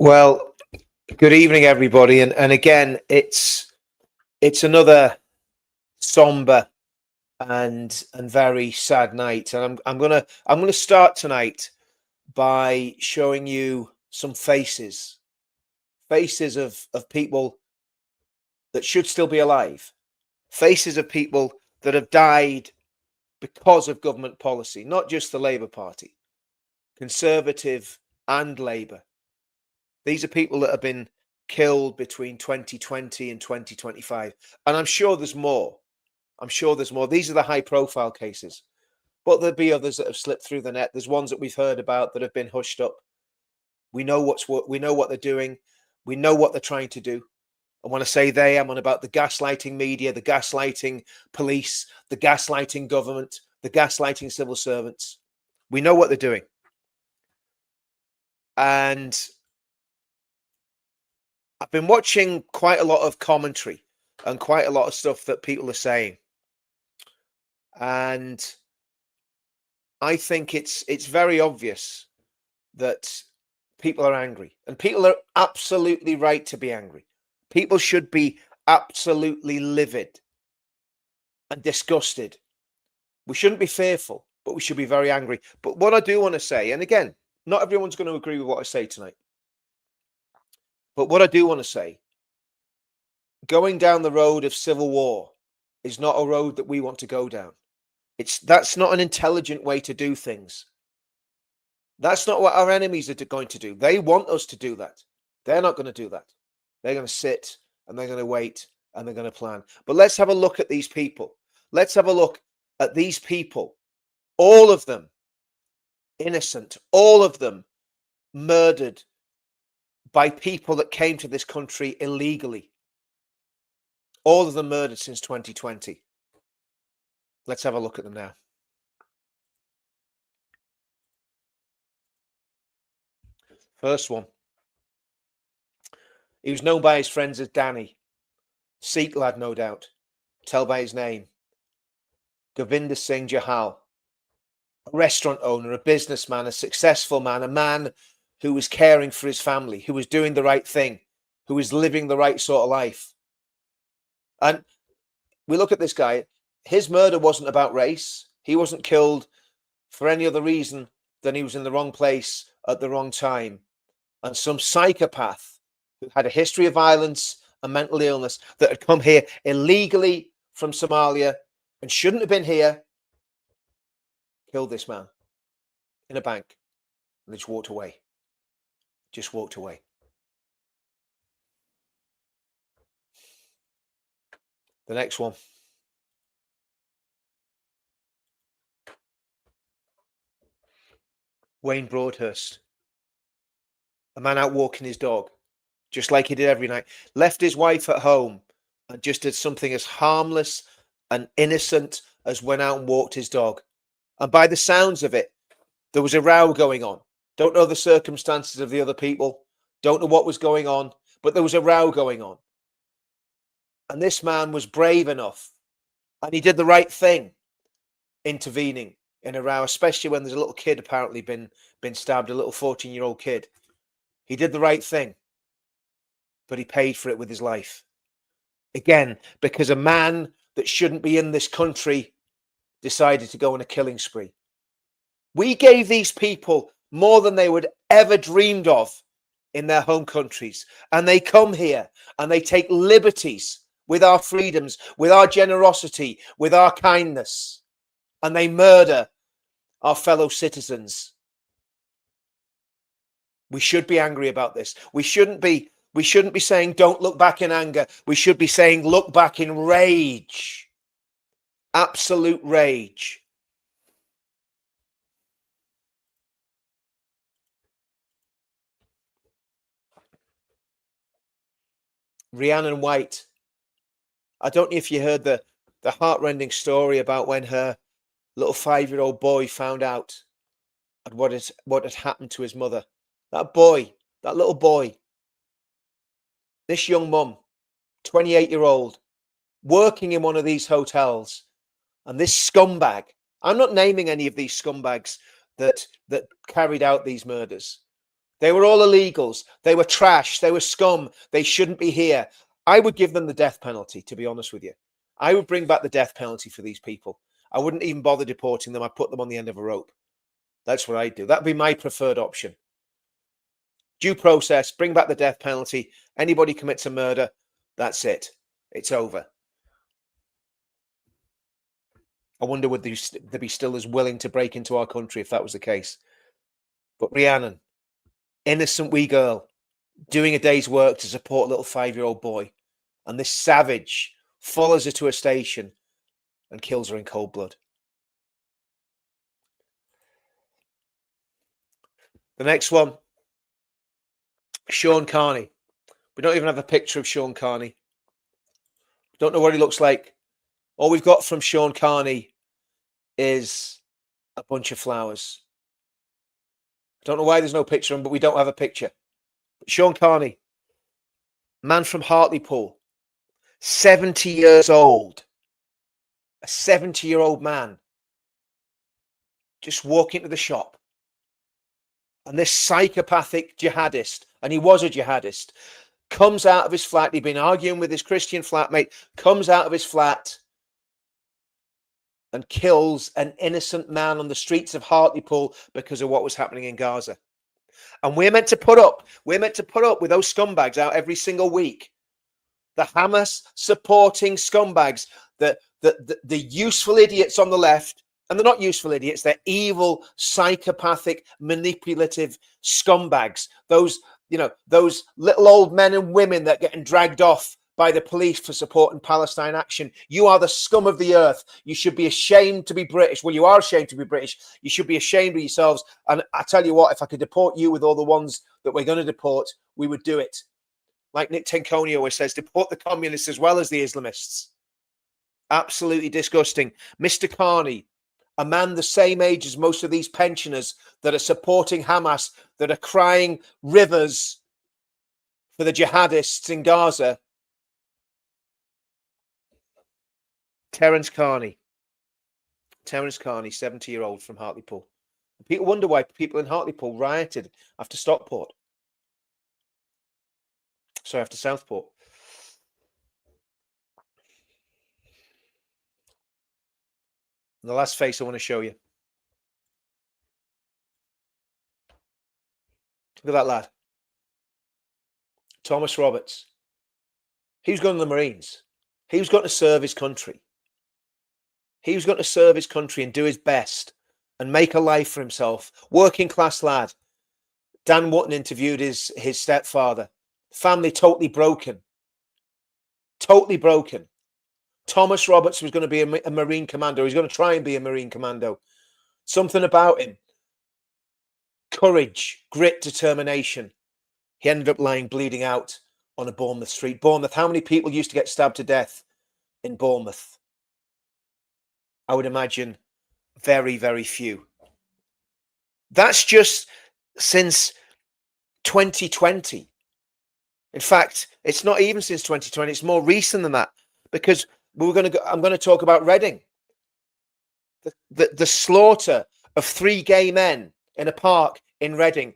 Well, good evening, everybody, and again, it's another somber and very sad night, and I'm gonna start tonight by showing you some faces of people that should still be alive, faces of people that have died because of government policy, not just the Labour Party, Conservative and Labour. These are people that have been killed between 2020 and 2025. And I'm sure there's more. I'm sure there's more. These are the high profile cases. But there'll be others that have slipped through the net. There's ones that we've heard about that have been hushed up. We know we know what they're doing. We know what they're trying to do. And when I say they, I'm on about the gaslighting media, the gaslighting police, the gaslighting government, the gaslighting civil servants. We know what they're doing. And I've been watching quite a lot of commentary and quite a lot of stuff that people are saying. And I think it's very obvious that people are angry, and people are absolutely right to be angry. People should be absolutely livid and disgusted. We shouldn't be fearful, but we should be very angry. But what I do want to say, and again, not everyone's going to agree with what I say tonight, but what I do want to say, going down the road of civil war is not a road that we want to go down. That's not an intelligent way to do things. That's not what our enemies are going to do. They want us to do that. They're not going to do that. They're going to sit and they're going to wait and they're going to plan. But let's have a look at these people. Let's have a look at these people. All of them innocent. All of them murdered by people that came to this country illegally. All of them murdered since 2020. Let's have a look at them now. First one. He was known by his friends as Danny. Sikh lad, no doubt. Tell by his name. Govinder Singh Jahal. A restaurant owner, a businessman, a successful man, a man who was caring for his family, who was doing the right thing, who was living the right sort of life. And we look at this guy. His murder wasn't about race. He wasn't killed for any other reason than he was in the wrong place at the wrong time. And some psychopath who had a history of violence and mental illness that had come here illegally from Somalia and shouldn't have been here, killed this man in a bank and just walked away. Just walked away. The next one. Wayne Broadhurst. A man out walking his dog, just like he did every night. Left his wife at home and just did something as harmless and innocent as went out and walked his dog. And by the sounds of it, there was a row going on. Don't know the circumstances of the other people. Don't know what was going on, but there was a row going on. And this man was brave enough, and he did the right thing, intervening in a row, especially when there's a little kid apparently been stabbed, a little 14-year-old kid. He did the right thing, but he paid for it with his life. Again, because a man that shouldn't be in this country decided to go on a killing spree. We gave these people more than they would ever dreamed of in their home countries. And they come here and they take liberties with our freedoms, with our generosity, with our kindness. And they murder our fellow citizens. We should be angry about this. We shouldn't be saying don't look back in anger. We should be saying look back in rage. Absolute rage. Rhiannon White. I don't know if you heard the heartrending story about when her little 5-year-old boy found out what had happened to his mother. That little boy, this young mum, 28-year-old, working in one of these hotels, and this scumbag, I'm not naming any of these scumbags that carried out these murders. They were all illegals. They were trash. They were scum. They shouldn't be here. I would give them the death penalty, to be honest with you. I would bring back the death penalty for these people. I wouldn't even bother deporting them. I'd put them on the end of a rope. That's what I'd do. That'd be my preferred option. Due process, bring back the death penalty. Anybody commits a murder, that's it. It's over. I wonder would they be still as willing to break into our country if that was the case. But Rhiannon, innocent wee girl, doing a day's work to support a little 5-year-old boy. And this savage follows her to a station and kills her in cold blood. The next one, Sean Carney. We don't even have a picture of Sean Carney. Don't know what he looks like. All we've got from Sean Carney is a bunch of flowers. I don't know why there's no picture of him, but we don't have a picture. But Sean Carney, man from Hartlepool, 70 years old. A 70-year-old man just walking to the shop. And this psychopathic jihadist, and he was a jihadist, comes out of his flat. He'd been arguing with his Christian flatmate, comes out of his flat and kills an innocent man on the streets of Hartlepool because of what was happening in Gaza. And we're meant to put up with those scumbags out every single week. The Hamas supporting scumbags, the useful idiots on the left. And they're not useful idiots. They're evil, psychopathic, manipulative scumbags. Those little old men and women that are getting dragged off by the police for supporting Palestine action. You are the scum of the earth. You should be ashamed to be British. Well, you are ashamed to be British. You should be ashamed of yourselves. And I tell you what, if I could deport you with all the ones that we're going to deport, we would do it. Like Nick Tenconi always says, deport the communists as well as the Islamists. Absolutely disgusting. Mr. Carney, a man the same age as most of these pensioners that are supporting Hamas, that are crying rivers for the jihadists in Gaza. Terence Carney, 70-year-old from Hartlepool. People wonder why people in Hartlepool rioted after Stockport. Sorry, after Southport. And the last face I want to show you. Look at that lad. Thomas Roberts. He was going to the Marines. He was going to serve his country. He was going to serve his country and do his best and make a life for himself. Working class lad. Dan Wootton interviewed his stepfather. Family totally broken. Totally broken. Thomas Roberts was going to be a Marine commando. He's going to try and be a Marine commando. Something about him. Courage, grit, determination. He ended up lying bleeding out on a Bournemouth street. Bournemouth, how many people used to get stabbed to death in Bournemouth? I would imagine very, very few. That's just since 2020. In fact, it's not even since 2020. It's more recent than that, because I'm going to talk about Reading. The slaughter of 3 gay men in a park in Reading,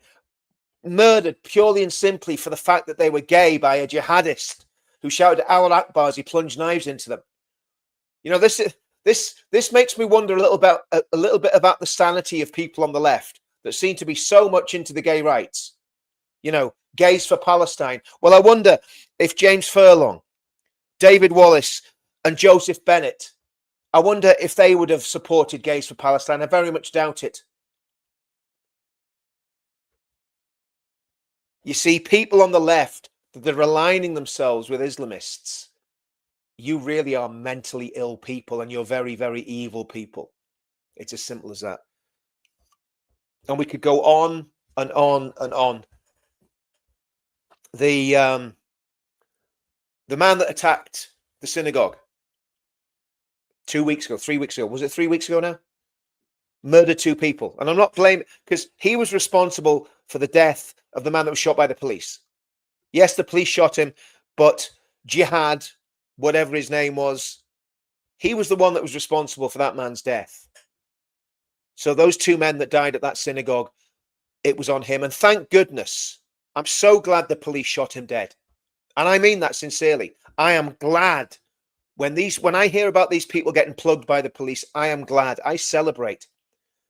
murdered purely and simply for the fact that they were gay by a jihadist who shouted Allah Akbar as he plunged knives into them. You know, this makes me wonder a little bit about the sanity of people on the left that seem to be so much into the gay rights. You know, gays for Palestine. Well, I wonder if James Furlong, David Wallace, and Joseph Bennett, I wonder if they would have supported gays for Palestine. I very much doubt it. You see, people on the left that are aligning themselves with Islamists, you really are mentally ill people, and you're very, very evil people. It's as simple as that. And we could go on and on and on. The man that attacked the synagogue 3 weeks ago, was it 3 weeks ago now? Murdered 2 people. And I'm not blaming, because he was responsible for the death of the man that was shot by the police. Yes, the police shot him, but Jihad, whatever his name was, he was the one that was responsible for that man's death. So those 2 men that died at that synagogue it was on him. And thank goodness, I'm so glad the police shot him dead. And I mean that sincerely. I am glad when I hear about these people getting plugged by the police, I am glad. I celebrate,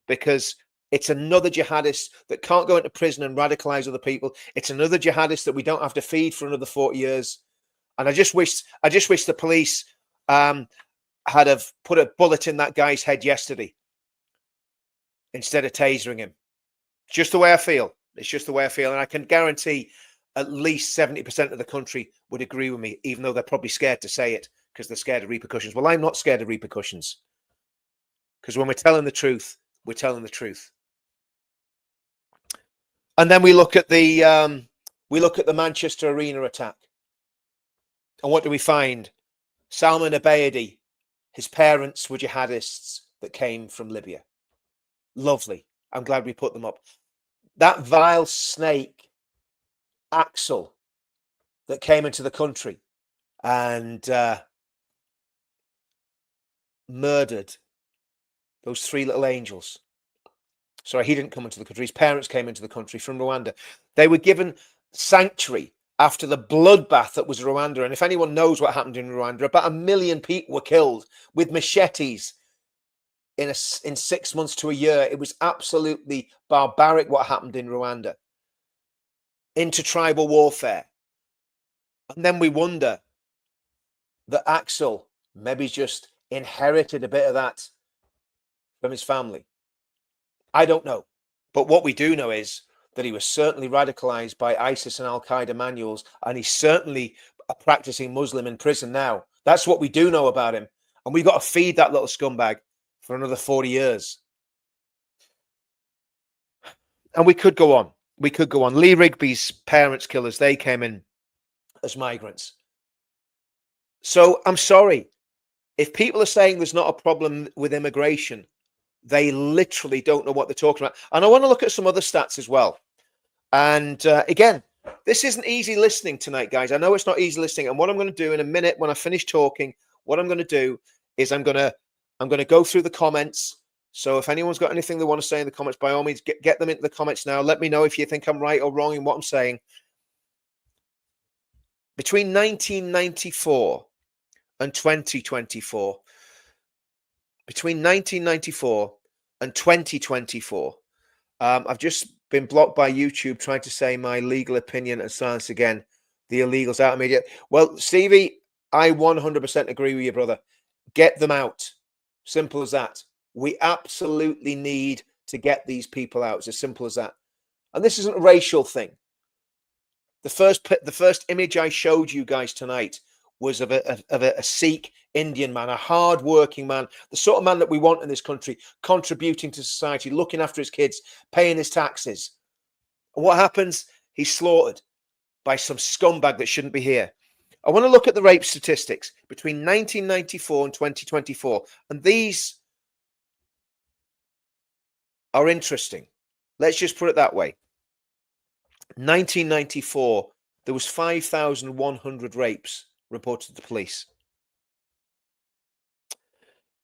because it's another jihadist that can't go into prison and radicalize other people. It's another jihadist that we don't have to feed for another 40 years. And I just wish the police had have put a bullet in that guy's head yesterday instead of tasering him. Just the way I feel. It's just the way I feel. And I can guarantee at least 70% of the country would agree with me, even though they're probably scared to say it because they're scared of repercussions. Well, I'm not scared of repercussions, because when we're telling the truth, we're telling the truth. And then we look at the Manchester Arena attack. And what do we find? Salman Abayadi, his parents were jihadists that came from Libya. Lovely. I'm glad we put them up. That vile snake, Axel, that came into the country and murdered those three little angels. Sorry, he didn't come into the country. His parents came into the country from Rwanda. They were given sanctuary after the bloodbath that was Rwanda. And if anyone knows what happened in Rwanda, about 1 million people were killed with machetes in 6 months to a year. It was absolutely barbaric what happened in Rwanda. Intertribal warfare. And then we wonder that Axel maybe just inherited a bit of that from his family. I don't know. But what we do know is that he was certainly radicalized by ISIS and Al-Qaeda manuals, and he's certainly a practicing Muslim in prison now. That's what we do know about him. And we've got to feed that little scumbag for another 40 years. And we could go on. We could go on. Lee Rigby's parents' killers, they came in as migrants. So I'm sorry. If people are saying there's not a problem with immigration, they literally don't know what they're talking about. And I want to look at some other stats as well. And again, this isn't easy listening tonight, guys. I know it's not easy listening. And what I'm going to do in a minute when I finish talking, what I'm going to do is I'm going to go through the comments. So if anyone's got anything they want to say in the comments, by all means, get them into the comments now. Let me know if you think I'm right or wrong in what I'm saying. Between 1994 and 2024, between 1994 and 2024, I've just been blocked by YouTube trying to say my legal opinion and silence again the illegals out of media. Well, Stevie, I 100% agree with you, brother. Get them out. Simple as that. We absolutely need to get these people out. It's as simple as that. And this isn't a racial thing. The first image I showed you guys tonight was of a Sikh Indian man, a hard-working man, the sort of man that we want in this country, contributing to society, looking after his kids, paying his taxes. And what happens? He's slaughtered by some scumbag that shouldn't be here. I want to look at the rape statistics between 1994 and 2024. And these are interesting. Let's just put it that way. 1994, there was 5,100 rapes reported to the police.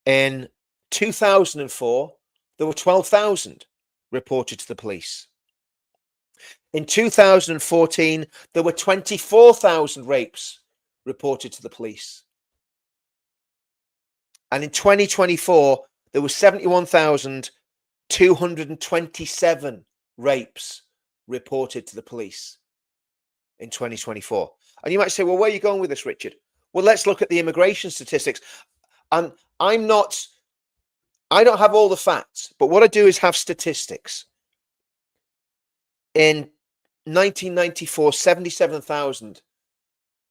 In 2004, there were 12,000 reported to the police. In 2014, there were 24,000 rapes reported to the police. And in 2024, there were 71,227 rapes reported to the police in 2024. And you might say, well, where are you going with this, Richard? Well, let's look at the immigration statistics. And I don't have all the facts, but what I do is have statistics. In 1994, 77,000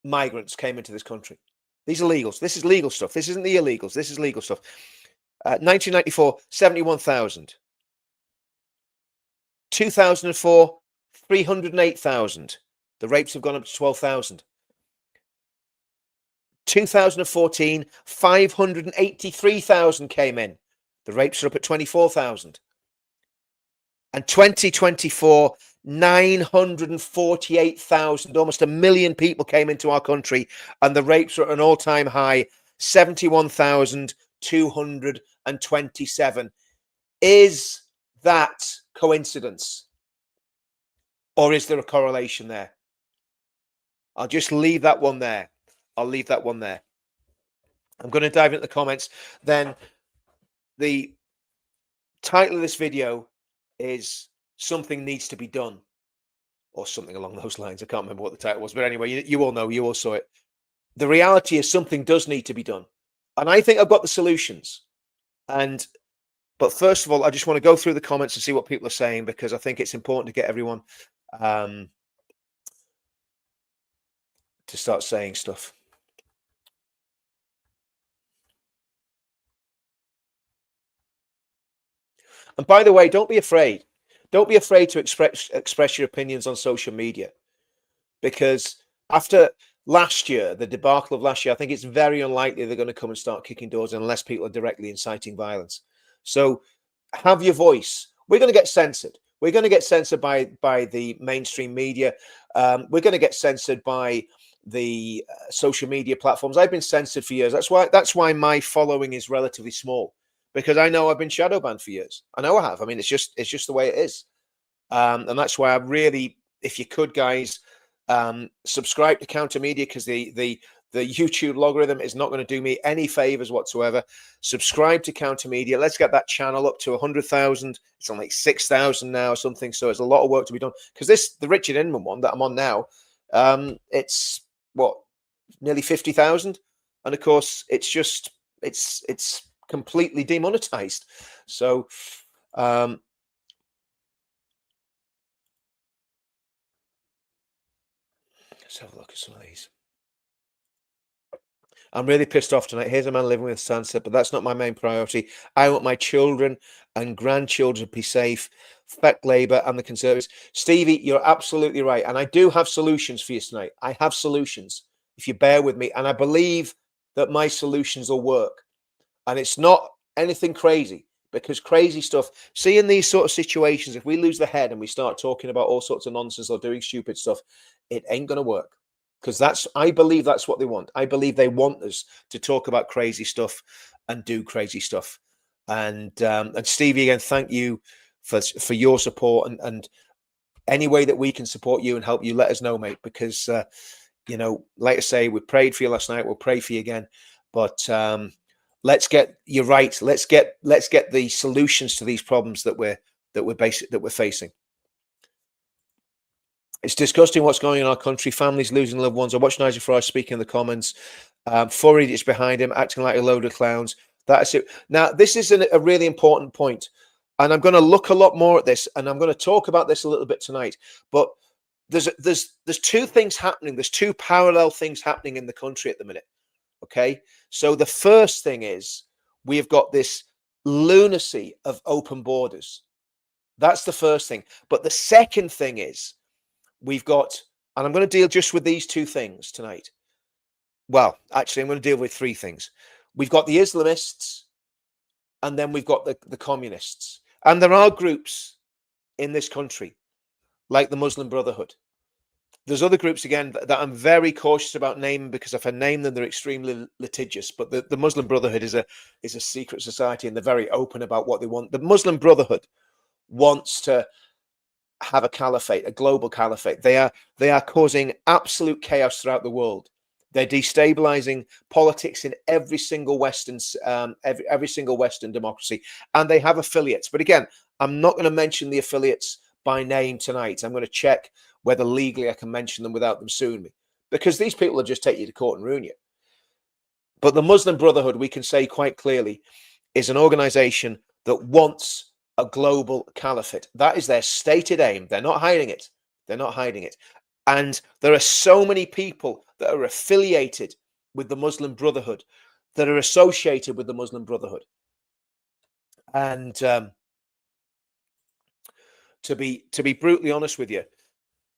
migrants came into this country. These are legals. This is legal stuff. This isn't the illegals. This is legal stuff. 1994, 71,000. 2004, 308,000. The rapes have gone up to 12,000. 2014, 583,000 came in. The rapes are up at 24,000. And 2024, 948,000, almost 1 million people came into our country, and the rapes are at an all-time high, 71,227. Is that coincidence? Or is there a correlation there? I'll just leave that one there. I'll leave that one there. I'm going to dive into the comments. Then the title of this video is "Something Needs to Be Done," or something along those lines. I can't remember what the title was, but anyway, you all know, you all saw it. The reality is something does need to be done. And I think I've got the solutions. But first of all, I just want to go through the comments and see what people are saying, because I think it's important to get everyone to start saying stuff. And by the way, don't be afraid. Don't be afraid to express your opinions on social media, because after last year, the debacle of last year, I think it's very unlikely they're going to come and start kicking doors unless people are directly inciting violence. So have your voice. We're going to get censored. We're going to get censored by the mainstream media. We're going to get censored by the social media platforms. I've been censored for years. That's why my following is relatively small, because I know I've been shadow banned for years. I know I have. I mean, it's just the way it is. And that's why I really, if you could, guys, subscribe to Counter Media, because the YouTube logarithm is not going to do me any favors whatsoever. Subscribe to Counter Media. Let's get that channel up to 100,000. It's on like 6,000 now or something. So there's a lot of work to be done, because the Richard Inman one that I'm on now, it's what, nearly 50,000, and of course it's completely demonetized. So let's have a look at some of these. I'm really pissed off tonight. Here's a man living with Sansa, but that's not my main priority. I want my children and grandchildren to be safe. Fuck Labour and the Conservatives. Stevie, you're absolutely right. And I do have solutions for you tonight. I have solutions, if you bear with me. And I believe that my solutions will work. And it's not anything crazy, because crazy stuff, see, in these sort of situations, if we lose the head and we start talking about all sorts of nonsense or doing stupid stuff, it ain't going to work. Because I believe that's what they want. I believe they want us to talk about crazy stuff and do crazy stuff. And Stevie, again, thank you for your support, and any way that we can support you and help you, let us know, mate. Because like I say, we prayed for you last night. We'll pray for you again. But let's get you right. Let's get the solutions to these problems that we're facing. It's disgusting what's going on in our country. Families losing loved ones. I watched Nigel Farage speaking in the comments. 4 idiots behind him, acting like a load of clowns. That's it. Now, this is a really important point, and I'm going to look a lot more at this, and I'm going to talk about this a little bit tonight. But there's two things happening. There's two parallel things happening in the country at the minute. Okay, so the first thing is we've got this lunacy of open borders. That's the first thing. But the second thing is, we've got, and I'm going to deal just with these two things tonight. Well, actually, I'm going to deal with three things. We've got the Islamists, and then we've got the communists. And there are groups in this country, like the Muslim Brotherhood. There's other groups, again, that I'm very cautious about naming, because if I name them, they're extremely litigious. But the Muslim Brotherhood is a secret society, and they're very open about what they want. The Muslim Brotherhood wants to have a caliphate, a global caliphate. They are causing absolute chaos throughout the world. They're destabilizing politics in every single Western democracy, and they have affiliates. But again, I'm not going to mention the affiliates by name tonight. I'm going to check whether legally I can mention them without them suing me, because these people will just take you to court and ruin you. But the Muslim Brotherhood, we can say quite clearly, is an organization that wants a global caliphate. That is their stated aim. They're not hiding it. They're not hiding it. And there are so many people that are affiliated with the Muslim Brotherhood, that are associated with the Muslim Brotherhood. And to be brutally honest with you,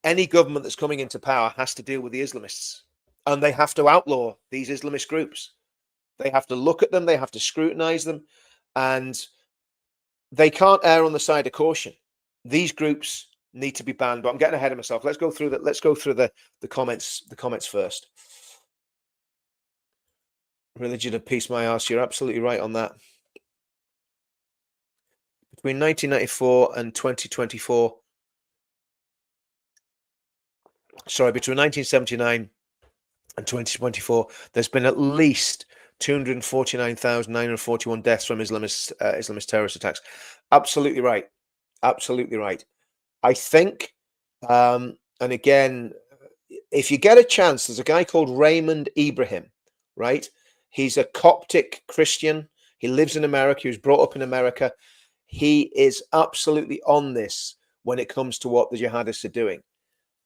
any government that's coming into power has to deal with the Islamists, and they have to outlaw these Islamist groups. They have to look at them. They have to scrutinize them, and they can't err on the side of caution. These groups need to be banned. But I'm getting ahead of myself. Let's go through the comments. The comments first. Religion of peace, my arse. You're absolutely right on that. Between 1994 and 2024, sorry, between 1979 and 2024, there's been at least 249,941 deaths from Islamist terrorist attacks. Absolutely right. Absolutely right. I think, and again, if you get a chance, there's a guy called Raymond Ibrahim, right? He's a Coptic Christian. He lives in America. He was brought up in America. He is absolutely on this when it comes to what the jihadists are doing,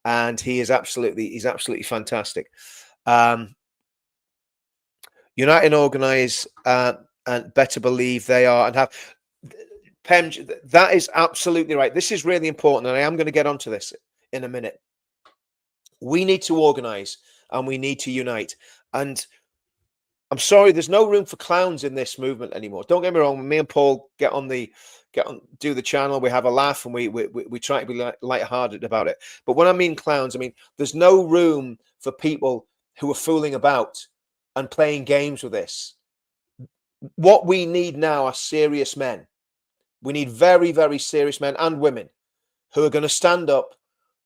and he's absolutely fantastic. Unite and organize, and better believe they are and have. Pem, that is absolutely right. This is really important, and I am going to get onto this in a minute. We need to organize and we need to unite. And I'm sorry, there's no room for clowns in this movement anymore. Don't get me wrong. When me and Paul do the channel, we have a laugh and we try to be lighthearted about it. But when I mean clowns, I mean there's no room for people who are fooling about and playing games with this. What we need now are serious men. We need very, very serious men and women who are going to stand up.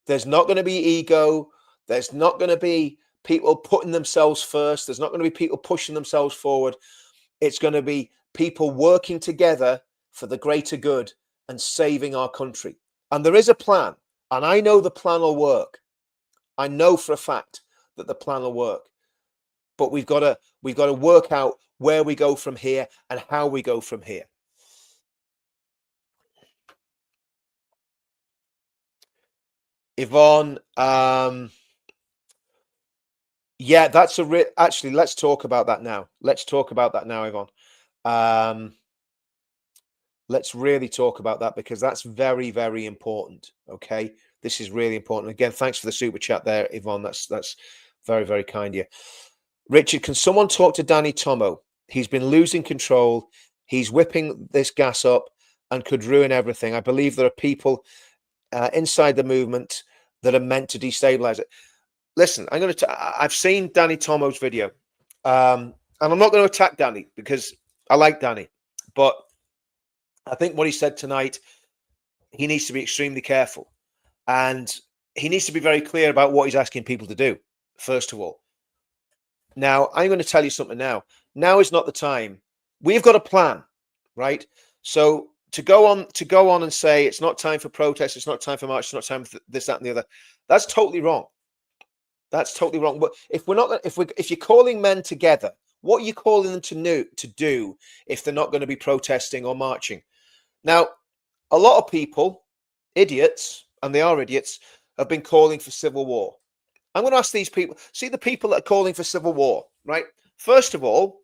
There's not going to be ego. There's not going to be people putting themselves first. There's not going to be people pushing themselves forward. It's going to be people working together for the greater good and saving our country. And there is a plan. And I know the plan will work. I know for a fact that the plan will work. But we've got to work out where we go from here and how we go from here. Yvonne, yeah, that's actually, let's talk about that now. Let's talk about that now, Yvonne. Let's really talk about that because that's very, very important. Okay, this is really important. Again, thanks for the super chat there, Yvonne. That's very, very kind of you. Richard, can someone talk to Danny Tomo? He's been losing control. He's whipping this gas up and could ruin everything. I believe there are people inside the movement that are meant to destabilize it. Listen, I've seen Danny Tomo's video, and I'm not going to attack Danny because I like Danny, but I think what he said tonight, he needs to be extremely careful, and he needs to be very clear about what he's asking people to do. First of all, now I'm going to tell you something. Now is not the time. We've got a plan, right? So to go on and say it's not time for protest, it's not time for march, it's not time for this, that, and the other, that's totally wrong. That's totally wrong. But if you're calling men together, what are you calling them to do if they're not going to be protesting or marching? Now, a lot of people, idiots, and they are idiots, have been calling for civil war. I'm going to ask these people, see the people that are calling for civil war, right? First of all,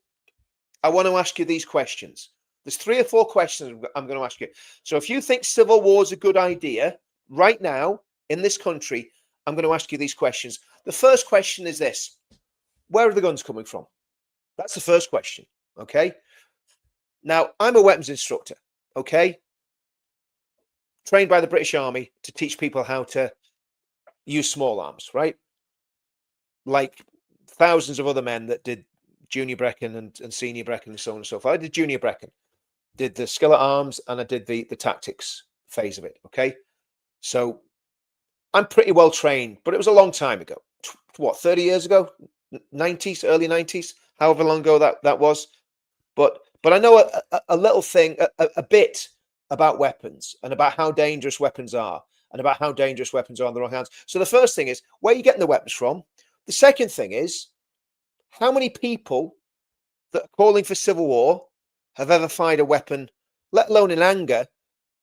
I want to ask you these questions. There's 3 or 4 questions I'm going to ask you. So if you think civil war is a good idea right now in this country, I'm going to ask you these questions. The first question is this: where are the guns coming from? That's the first question. Okay. Now, I'm a weapons instructor. Okay. Trained by the British Army to teach people how to use small arms, right? Like thousands of other men that did junior Brecon and senior Brecon and so on and so forth. I did junior Brecon, did the skillet arms, and I did the tactics phase of it. Okay. So I'm pretty well trained, but it was a long time ago. What, 30 years ago? 90s, early 90s, however long ago that was. But I know a little thing, a bit about weapons and about how dangerous weapons are and about how dangerous weapons are in the wrong hands. So the first thing is, where are you getting the weapons from? The second thing is, how many people that are calling for civil war have ever fired a weapon, let alone in anger,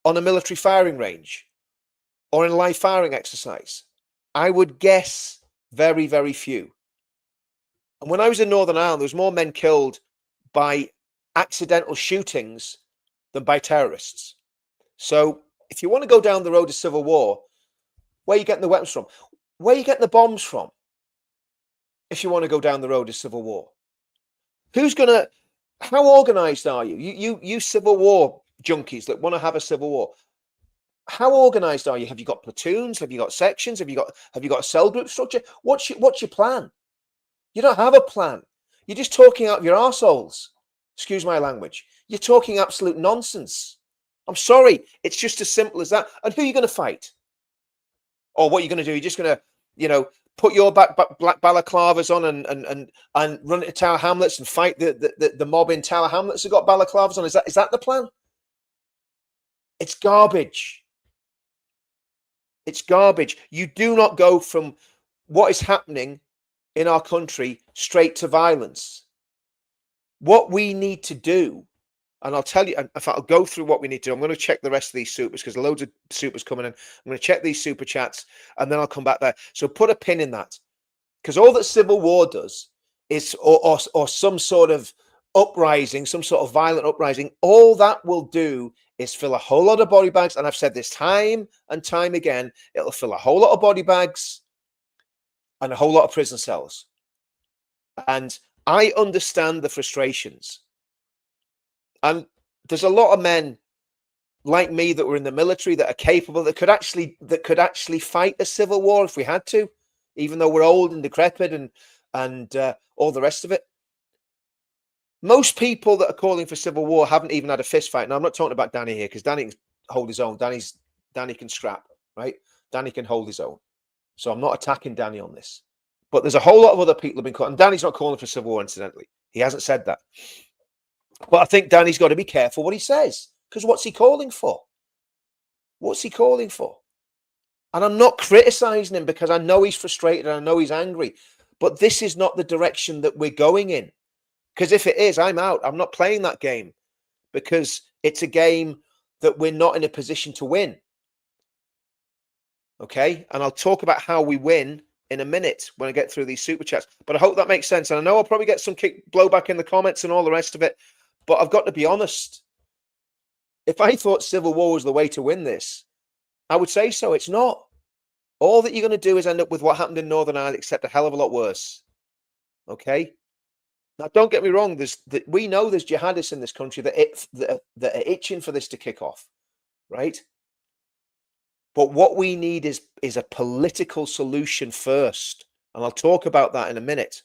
on a military firing range or in a live firing exercise? I would guess very, very few. And when I was in Northern Ireland, there was more men killed by accidental shootings than by terrorists. So if you want to go down the road of civil war, where are you getting the weapons from? Where are you getting the bombs from? If you want to go down the road of civil war, how organized are you? You civil war junkies that want to have a civil war. How organized are you? Have you got platoons? Have you got sections? Have you got a cell group structure? What's your plan? You don't have a plan. You're just talking out of your arseholes. Excuse my language. You're talking absolute nonsense. I'm sorry. It's just as simple as that. And who are you going to fight? Or what are you going to do? You're just going to you know, put your black balaclavas on and run it to Tower Hamlets and fight the mob in Tower Hamlets who got balaclavas on. Is that the plan? It's garbage. It's garbage. You do not go from what is happening in our country straight to violence. What we need to do, and I'll tell you, in fact, I'll go through what we need to do. I'm going to check the rest of these supers because loads of supers coming in. I'm going to check these super chats and then I'll come back there. So put a pin in that, because all that civil war does is, or some sort of uprising, some sort of violent uprising, all that will do is fill a whole lot of body bags. And I've said this time and time again, it'll fill a whole lot of body bags and a whole lot of prison cells. And I understand the frustrations. And there's a lot of men like me that were in the military that are capable, that could actually fight a civil war if we had to, even though we're old and decrepit and all the rest of it. Most people that are calling for civil war haven't even had a fist fight. Now, I'm not talking about Danny here because Danny can hold his own. Danny can scrap, right? Danny can hold his own. So I'm not attacking Danny on this. But there's a whole lot of other people have been calling. And Danny's not calling for civil war, incidentally. He hasn't said that. But I think Danny's got to be careful what he says, because what's he calling for? What's he calling for? And I'm not criticizing him because I know he's frustrated and I know he's angry. But this is not the direction that we're going in. Because if it is, I'm out. I'm not playing that game because it's a game that we're not in a position to win. Okay? And I'll talk about how we win in a minute when I get through these super chats. But I hope that makes sense. And I know I'll probably get some blowback in the comments and all the rest of it. But I've got to be honest. If I thought civil war was the way to win this, I would say so. It's not. All that you're going to do is end up with what happened in Northern Ireland, except a hell of a lot worse. Okay? Now, don't get me wrong. We know there's jihadists in this country that are itching for this to kick off, right? But what we need is a political solution first, and I'll talk about that in a minute.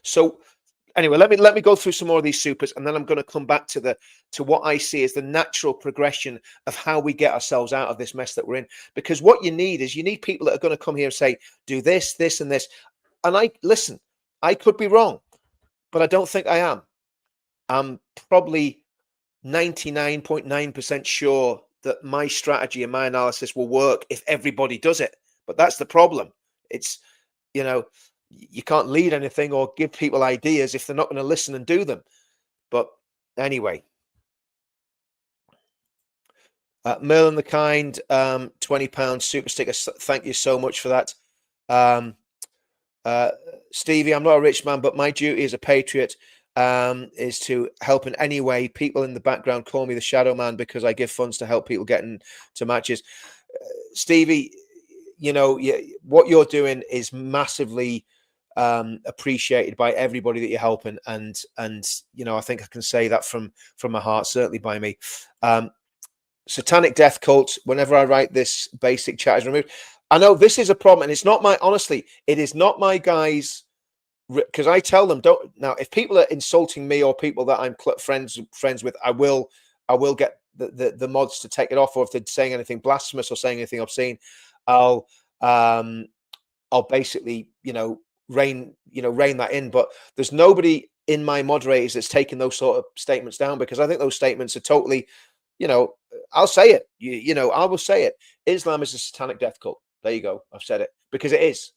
So, anyway, let me go through some more of these supers, and then I'm going to come back to what I see as the natural progression of how we get ourselves out of this mess that we're in. Because what you need people that are going to come here and say, do this, this, and this. And I could be wrong. But I don't think I am. I'm probably 99.9% sure that my strategy and my analysis will work if everybody does it. But that's the problem. It's, you can't lead anything or give people ideas if they're not going to listen and do them. But anyway. Merlin the Kind, £20 super sticker. Thank you so much for that. Stevie, I'm not a rich man, but my duty as a patriot is to help in any way. People in the background call me the shadow man because I give funds to help people get into matches. Stevie, what you're doing is massively appreciated by everybody that you're helping, and I think I can say that from my heart, certainly by me. Satanic Death Cult, whenever I write this, basic chat is removed. I know this is a problem, and it's not honestly, it is not my guys, because I tell them, don't. Now, if people are insulting me or people that I'm friends with, I will get the mods to take it off, or if they're saying anything blasphemous or saying anything obscene, I'll basically, rein that in. But there's nobody in my moderators that's taking those sort of statements down, because I think those statements are totally, I'll say it. I will say it. Islam is a satanic death cult. There you go. I've said it, because it is.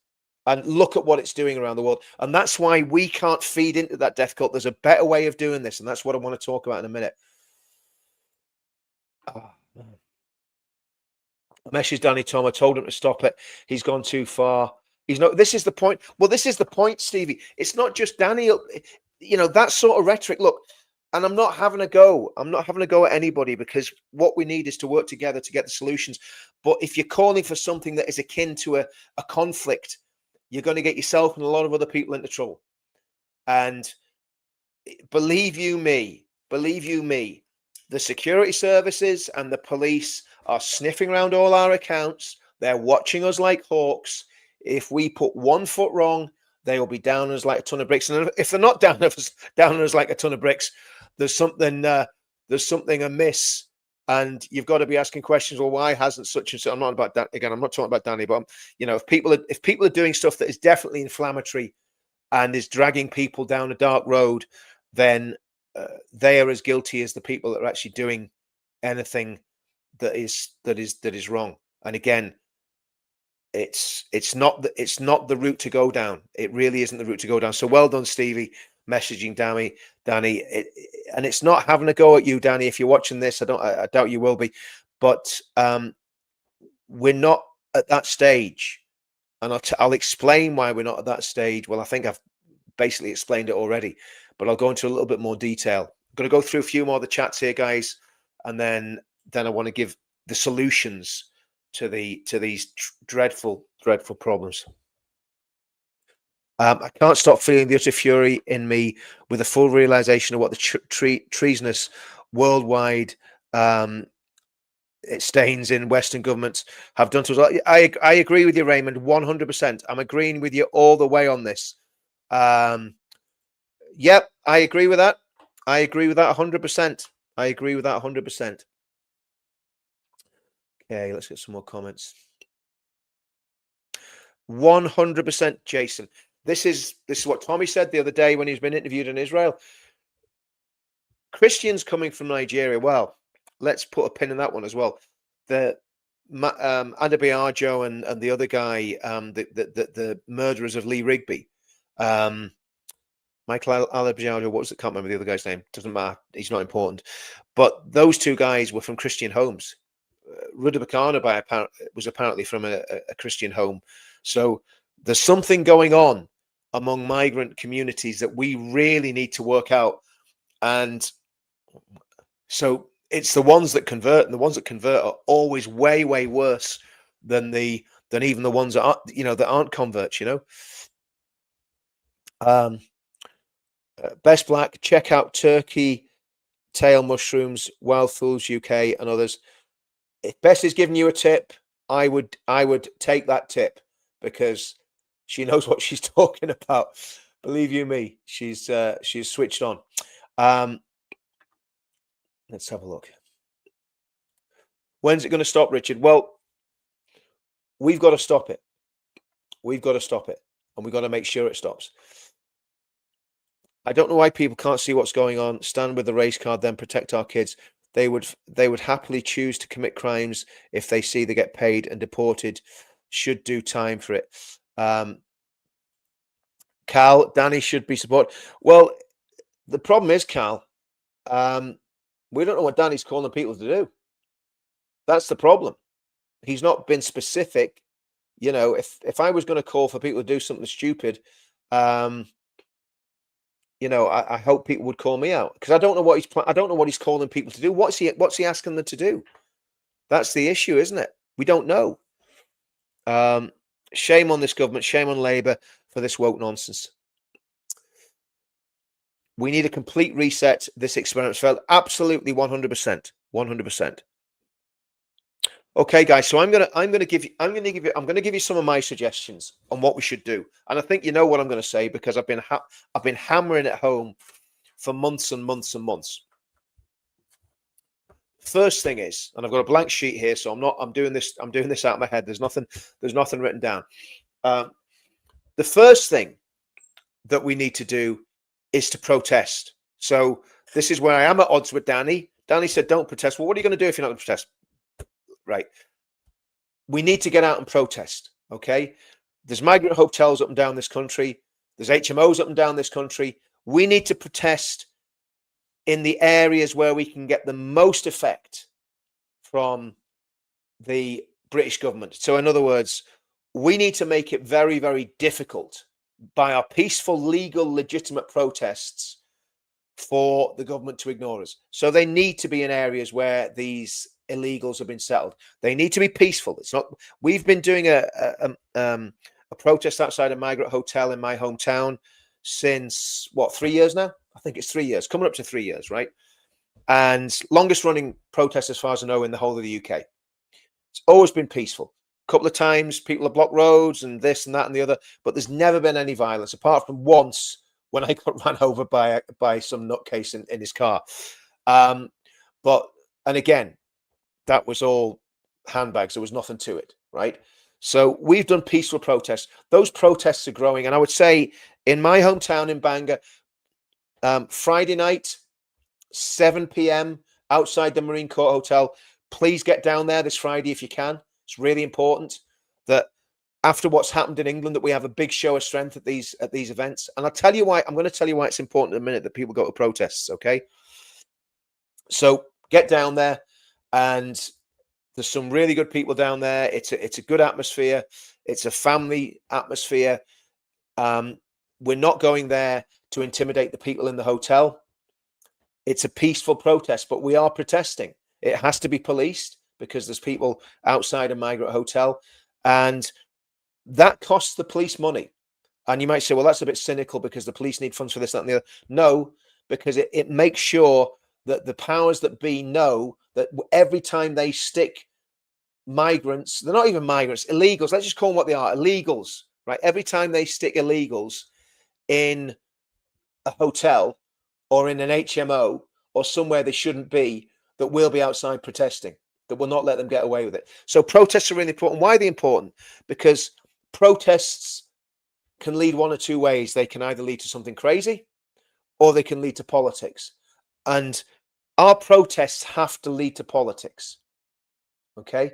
And look at what it's doing around the world. And that's why we can't feed into that death cult. There's a better way of doing this. And that's what I want to talk about in a minute. I messaged Danny Tom. I told him to stop it. He's gone too far. This is the point. Well, this is the point, Stevie. It's not just Danny. That sort of rhetoric. Look, and I'm not having a go. I'm not having a go at anybody, because what we need is to work together to get the solutions. But if you're calling for something that is akin to a conflict, you're going to get yourself and a lot of other people into trouble. And believe you me, the security services and the police are sniffing around all our accounts. They're watching us like hawks. If we put one foot wrong, they will be down on us like a ton of bricks. And if they're not down on us like a ton of bricks, there's something amiss And you've got to be asking questions. Well, why hasn't such and so? I'm not about that again. I'm not talking about Danny, but if people are doing stuff that is definitely inflammatory and is dragging people down a dark road, then they are as guilty as the people that are actually doing anything that is wrong. And again, it's not the route to go down. It really isn't the route to go down. So well done, Stevie, messaging Danny. And it's not having a go at you, Danny. If you're watching this, I doubt you will be, but we're not at that stage, and I'll explain why we're not at that stage. Well, I think I've basically explained it already, but I'll go into a little bit more detail. I'm going to go through a few more of the chats here, guys, and then I want to give the solutions to these dreadful problems. I can't stop feeling the utter fury in me with the full realization of what the treasonous worldwide stains in Western governments have done to us. I agree with you, Raymond, 100%. I'm agreeing with you all the way on this. Yep, I agree with that. I agree with that 100%. I agree with that 100%. Okay, let's get some more comments. 100%, Jason. This is what Tommy said the other day when he's been interviewed in Israel. Christians coming from Nigeria. Well, let's put a pin in that one as well. The Adebayo and the other guy, the murderers of Lee Rigby, Michael Adebayo. What was it? Can't remember the other guy's name. Doesn't matter. He's not important. But those two guys were from Christian homes. Rudabh Karna was apparently from a Christian home. So there's something going on among migrant communities that we really need to work out. And so it's the ones that convert, and the ones that convert are always way, way worse than even the ones that aren't converts. Best Black, check out Turkey tail mushrooms, Wild Fools UK, and others. If Bess is giving you a tip, I would take that tip, because she knows what she's talking about. Believe you me, she's switched on. Let's have a look. When's it going to stop, Richard? Well, we've got to stop it. We've got to stop it, and we've got to make sure it stops. I don't know why people can't see what's going on. Stand with the race card, then protect our kids. They would happily choose to commit crimes if they see they get paid and deported. Should do time for it. Cal, Danny should be supported. Well, the problem is, Cal, we don't know what Danny's calling people to do. That's the problem. He's not been specific. If I was going to call for people to do something stupid, I hope people would call me out, because I don't know what he's calling people to do. What's he asking them to do? That's the issue, isn't it? We don't know. Shame on this government. Shame on Labour for this woke nonsense. We need a complete reset. This experiment's failed. Absolutely, 100%. 100%. Okay, guys. So I'm gonna give you some of my suggestions on what we should do, and I think you know what I'm going to say, because I've been hammering it home for months and months and months. First thing is, and I've got a blank sheet here, so I'm doing this out of my head. There's nothing written down. The first thing that we need to do is to protest. So this is where I am at odds with Danny. Danny said, don't protest. Well, what are you going to do if you're not going to protest? Right. We need to get out and protest. Okay. There's migrant hotels up and down this country. There's HMOs up and down this country. We need to protest in the areas where we can get the most effect from the British government. So in other words, we need to make it very, very difficult by our peaceful, legal, legitimate protests for the government to ignore us. So they need to be in areas where these illegals have been settled. They need to be peaceful. It's not. We've been doing a protest outside a migrant hotel in my hometown since 3 years now? I think it's 3 years, coming up to 3 years, right? And longest running protest, as far as I know, in the whole of the UK. It's always been peaceful. A couple of times people have blocked roads and this and that and the other, but there's never been any violence, apart from once when I got ran over by some nutcase in his car. And again, that was all handbags. There was nothing to it, right? So we've done peaceful protests. Those protests are growing. And I would say in my hometown in Bangor, Friday night, 7 p.m. outside the Marine Court Hotel. Please get down there this Friday if you can. It's really important that after what's happened in England, that we have a big show of strength at these events. And I'll tell you why. I'm going to tell you why it's important in a minute that people go to protests. Okay, so get down there, and there's some really good people down there. It's a good atmosphere. It's a family atmosphere. We're not going there to intimidate the people in the hotel. It's a peaceful protest, but we are protesting. It has to be policed because there's people outside a migrant hotel, and that costs the police money. And you might say, well, that's a bit cynical because the police need funds for this, that, and the other. No, because it makes sure that the powers that be know that every time they stick migrants, they're not even migrants, illegals, let's just call them what they are, illegals, right? Every time they stick illegals in a hotel or in an HMO or somewhere they shouldn't be, that we'll be outside protesting, that will not let them get away with it. So protests are really important. Why are they important? Because protests can lead one or two ways. They can either lead to something crazy or they can lead to politics. And our protests have to lead to politics. Okay?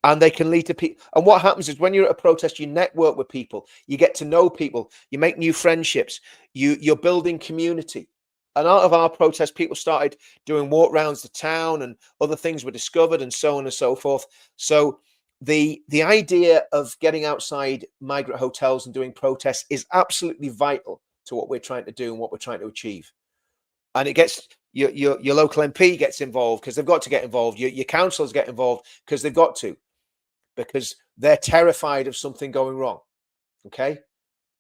And they can lead to people. And what happens is when you're at a protest, you network with people, you get to know people, you make new friendships, you're building community. And out of our protest, people started doing walk rounds the town, and other things were discovered, and so on and so forth. So the idea of getting outside migrant hotels and doing protests is absolutely vital to what we're trying to do and what we're trying to achieve. And it gets your local MP gets involved because they've got to get involved. Your councils get involved because they've got to, because they're terrified of something going wrong. Okay.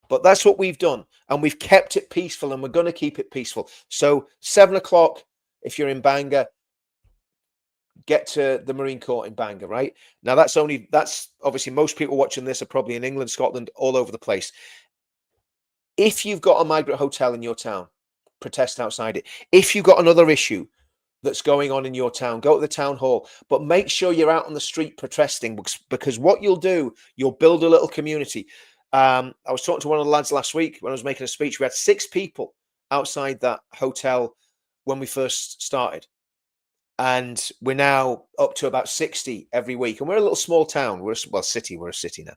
But that's what we've done, and we've kept it peaceful, and we're going to keep it peaceful. So 7 o'clock, if you're in Bangor, get to the Marine Court in Bangor, right? Now, that's obviously most people watching this are probably in England, Scotland, all over the place. If you've got a migrant hotel in your town, protest outside it. If you've got another issue that's going on in your town, go to the town hall, but make sure you're out on the street protesting, because what you'll do, you'll build a little community. I was talking to one of the lads last week when I was making a speech. We had 6 people outside that hotel when we first started, and we're now up to about 60 every week. And we're a little small town. We're a city now,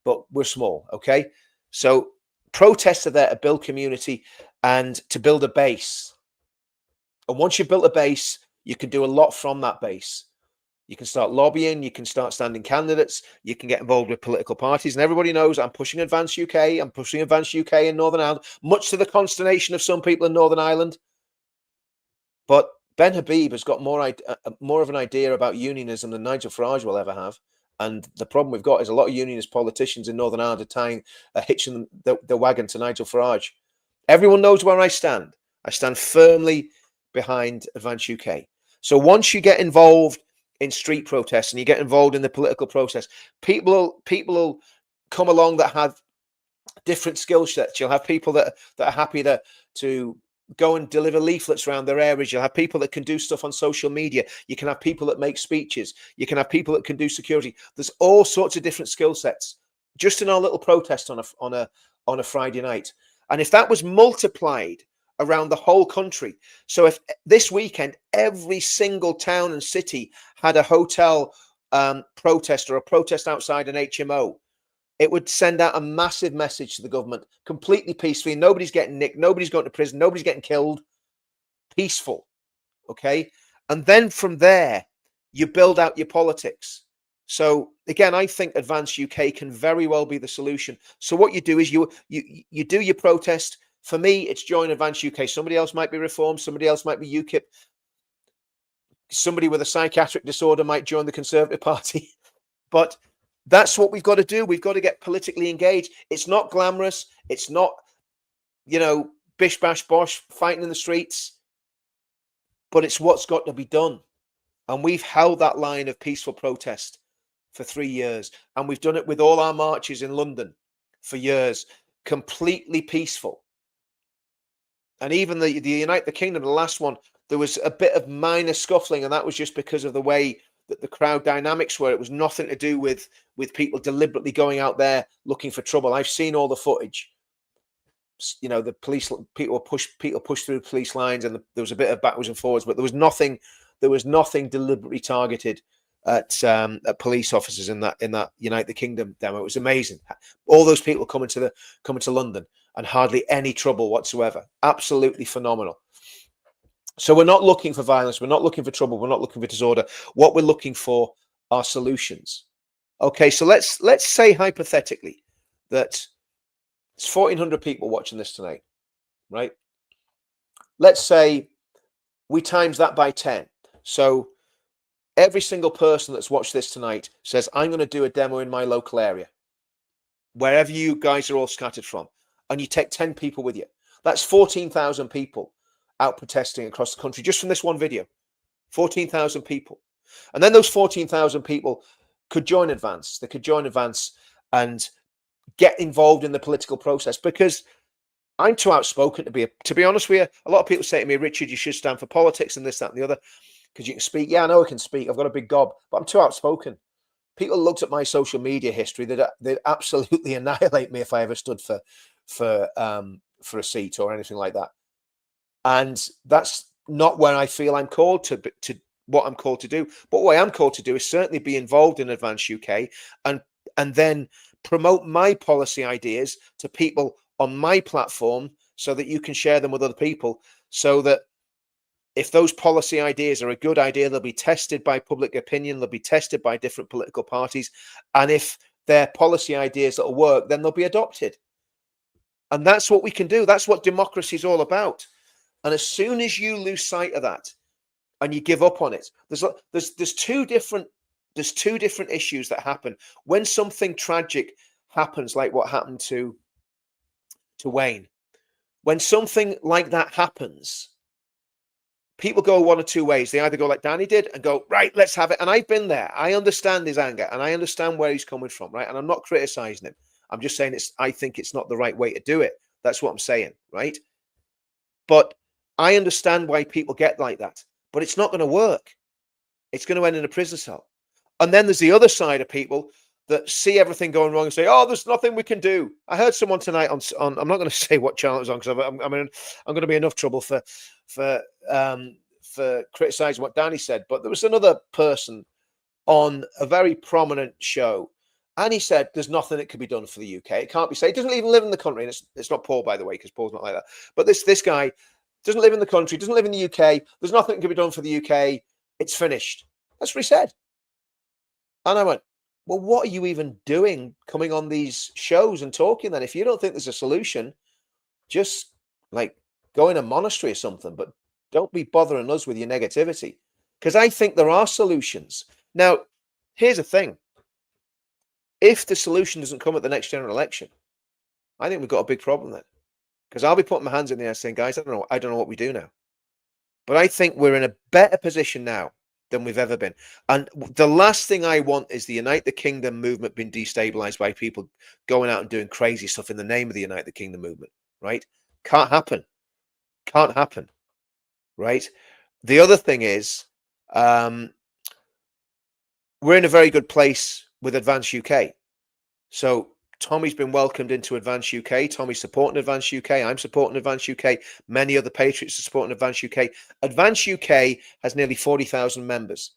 but we're small. Okay, so protests are there to build community and to build a base. And once you've built a base, you can do a lot from that base. You can start lobbying, you can start standing candidates, you can get involved with political parties. And everybody knows I'm pushing Advance UK. I'm pushing Advance UK in Northern Ireland, much to the consternation of some people in Northern Ireland. But Ben Habib has got more of an idea about unionism than Nigel Farage will ever have. And the problem we've got is a lot of unionist politicians in Northern Ireland are hitching the wagon to Nigel Farage. Everyone knows where I stand. I stand firmly behind Advance UK. So once you get involved in street protests and you get involved in the political process, people will come along that have different skill sets. You'll have people that are happy to go and deliver leaflets around their areas. You'll have people that can do stuff on social media. You can have people that make speeches. You can have people that can do security. There's all sorts of different skill sets just in our little protest on a Friday night. And if that was multiplied around the whole country, so if this weekend every single town and city had a hotel protest or a protest outside an HMO, it would send out a massive message to the government, completely peacefully. Nobody's getting nicked, nobody's going to prison, nobody's getting killed. Peaceful. Okay. And then from there, you build out your politics. So again, I think Advance UK can very well be the solution. So what you do is you do your protest. For me, it's join Advance UK. Somebody else might be Reform. Somebody else might be UKIP. Somebody with a psychiatric disorder might join the Conservative Party. But that's what we've got to do. We've got to get politically engaged. It's not glamorous. It's not, bish, bash, bosh, fighting in the streets. But it's what's got to be done. And we've held that line of peaceful protest for 3 years. And we've done it with all our marches in London for years. Completely peaceful. And even the United Kingdom, the last one, there was a bit of minor scuffling, and that was just because of the way the crowd dynamics were. It was nothing to do with people deliberately going out there looking for trouble. I've seen all the footage. You know, the police people pushed through police lines, and there was a bit of backwards and forwards, but there was nothing deliberately targeted at police officers in that United Kingdom demo. It was amazing. All those people coming to London and hardly any trouble whatsoever. Absolutely phenomenal. So we're not looking for violence. We're not looking for trouble. We're not looking for disorder. What we're looking for are solutions. Okay, so let's say hypothetically that it's 1,400 people watching this tonight, right? Let's say we times that by 10. So every single person that's watched this tonight says, I'm going to do a demo in my local area, wherever you guys are all scattered from, and you take 10 people with you. That's 14,000 people out protesting across the country just from this one video. 14,000 people. And then those 14,000 people could join Advance. They could join Advance and get involved in the political process, because I'm too outspoken to be honest with you. A lot of people say to me, Richard, you should stand for politics and this, that, and the other, because you can speak. Yeah, I know I can speak. I've got a big gob, but I'm too outspoken. People looked at my social media history. They'd absolutely annihilate me if I ever stood for a seat or anything like that. And that's not where I feel I'm called to what I'm called to do. But what I am called to do is certainly be involved in Advance UK and then promote my policy ideas to people on my platform, so that you can share them with other people, so that if those policy ideas are a good idea, they'll be tested by public opinion, they'll be tested by different political parties, and if they're policy ideas that'll work, then they'll be adopted. And that's what we can do. That's what democracy is all about. And as soon as you lose sight of that and you give up on it, there's two different issues that happen when something tragic happens, like what happened to Wayne. When something like that happens, people go one or two ways. They either go like Danny did and go, right, let's have it. And I've been there. I understand his anger and I understand where he's coming from, right? And I'm not criticizing him. I'm just saying I think it's not the right way to do it. That's what I'm saying, right? But I understand why people get like that, but it's not going to work. It's going to end in a prison cell. And then there's the other side of people that see everything going wrong and say, "Oh, there's nothing we can do." I heard someone tonight on I'm not going to say what channel it was on, because I'm going to be enough trouble for criticizing what Danny said. But there was another person on a very prominent show, and he said, "There's nothing that can be done for the UK. It can't be said." He doesn't even live in the country, and it's not Paul, by the way, because Paul's not like that. But this guy doesn't live in the country, doesn't live in the UK. There's nothing that can be done for the UK. It's finished. That's what he said. And I went, well, what are you even doing coming on these shows and talking then? If you don't think there's a solution, just like go in a monastery or something, but don't be bothering us with your negativity, because I think there are solutions. Now, here's the thing. If the solution doesn't come at the next general election, I think we've got a big problem then, because I'll be putting my hands in the air saying, guys, I don't know what we do now. But I think we're in a better position now than we've ever been. And the last thing I want is the United Kingdom movement being destabilized by people going out and doing crazy stuff in the name of the United Kingdom movement, right? Can't happen. Can't happen, right? The other thing is, we're in a very good place with Advance UK. So Tommy's been welcomed into Advance UK. Tommy's supporting Advance UK. I'm supporting Advance UK. Many other patriots are supporting Advance UK. Advance UK has nearly 40,000 members.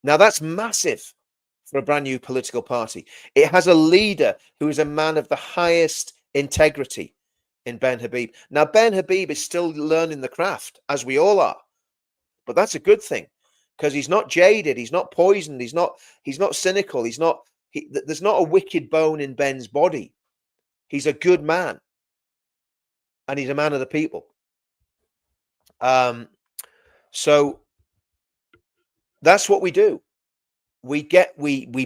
Now, that's massive for a brand new political party. It has a leader who is a man of the highest integrity in Ben Habib. Now, Ben Habib is still learning the craft, as we all are. But that's a good thing, because he's not jaded. He's not poisoned. He's not cynical. There's not a wicked bone in Ben's body. He's a good man, and he's a man of the people. So that's what we do. We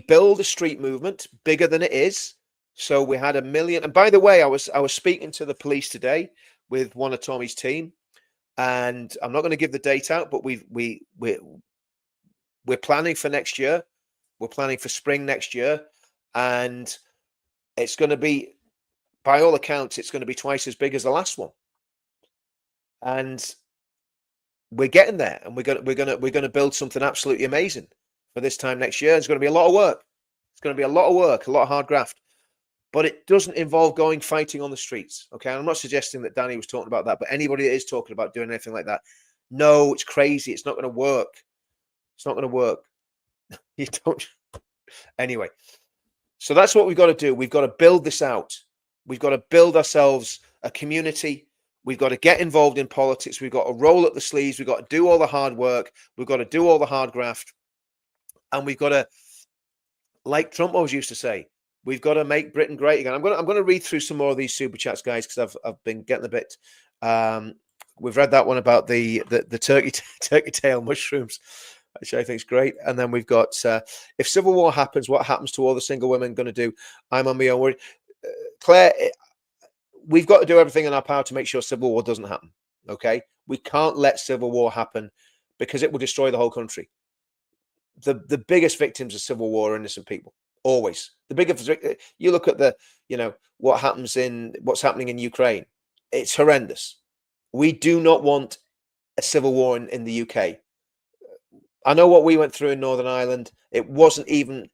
build a street movement bigger than it is. So we had 1 million. And by the way, I was speaking to the police today with one of Tommy's team, and I'm not going to give the date out, but we're planning for next year. We're planning for spring next year, and it's going to be, by all accounts, it's going to be twice as big as the last one. And we're getting there, and we're gonna build something absolutely amazing for this time next year. It's going to be a lot of work. It's going to be a lot of work, a lot of hard graft, but it doesn't involve going fighting on the streets. Okay, and I'm not suggesting that Danny was talking about that, but anybody that is talking about doing anything like that, no, it's crazy. It's not going to work. It's not going to work. You don't. Anyway, so that's what we've got to do. We've got to build this out. We've got to build ourselves a community. We've got to get involved in politics. We've got to roll up the sleeves. We've got to do all the hard work. We've got to do all the hard graft. And we've got to, like Trump always used to say, we've got to make Britain great again. I'm going to read through some more of these super chats, guys, because I've been getting a bit. We've read that one about the turkey tail mushrooms, which I think is great. And then we've got if civil war happens, what happens to all the single women going to do? I'm on my own word. Claire, we've got to do everything in our power to make sure civil war doesn't happen. Okay, we can't let civil war happen because it will destroy the whole country. The biggest victims of civil war are innocent people. Always the biggest. You look at what's happening in Ukraine. It's horrendous. We do not want a civil war in the UK. I know what we went through in Northern Ireland. It wasn't even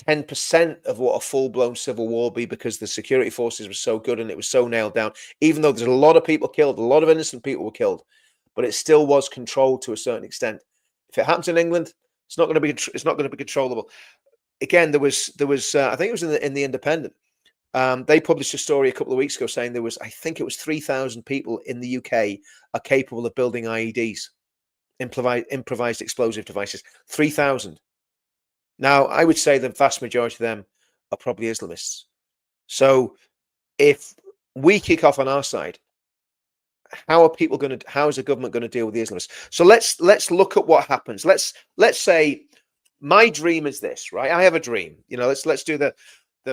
10% of what a full-blown civil war would be, because the security forces were so good and it was so nailed down. Even though there's a lot of people killed, a lot of innocent people were killed, but it still was controlled to a certain extent. If it happens in England, it's not going to be controllable. Again, there was I think it was in the Independent. They published a story a couple of weeks ago saying there was, I think it was 3,000 people in the UK are capable of building IEDs, improvised explosive devices. 3,000. Now, I would say the vast majority of them are probably Islamists. So if we kick off on our side, how is the government going to deal with the Islamists? So let's look at what happens. Let's say my dream is this, right? I have a dream. Let's do the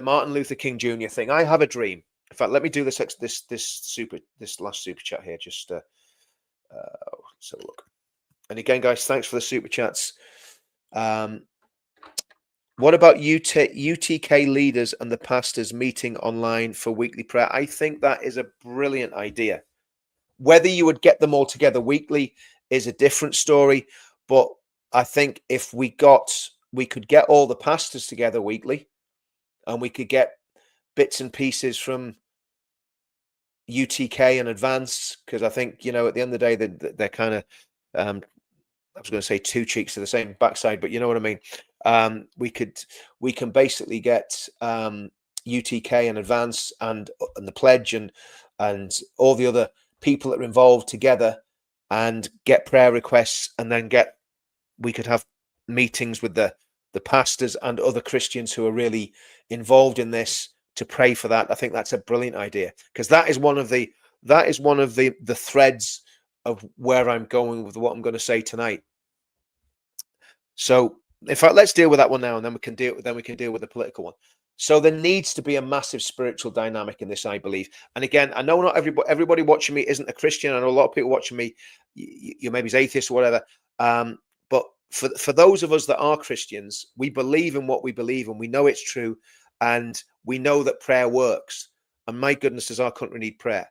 Martin Luther King Jr. thing. I have a dream. In fact, let me do this last super chat here. Just let's have a look. And again, guys, thanks for the super chats. What about UTK leaders and the pastors meeting online for weekly prayer? I think that is a brilliant idea. Whether you would get them all together weekly is a different story, but I think if we could get all the pastors together weekly, and we could get bits and pieces from UTK and Advance, because I think, at the end of the day, they're kind of, I was going to say two cheeks to the same backside, but you know what I mean? We can basically get UTK and Advance and the Pledge and all the other people that are involved together and get prayer requests, and then we could have meetings with the pastors and other Christians who are really involved in this to pray for that. I think that's a brilliant idea, because that is one of the threads of where I'm going with what I'm going to say tonight. So in fact, let's deal with that one now, and then we can deal with the political one. So there needs to be a massive spiritual dynamic in this, I believe. And again, I know not everybody watching me isn't a Christian. I know a lot of people watching me, you maybe atheists or whatever. But for those of us that are Christians, we believe in what we believe, and we know it's true, and we know that prayer works. And my goodness, does our country need prayer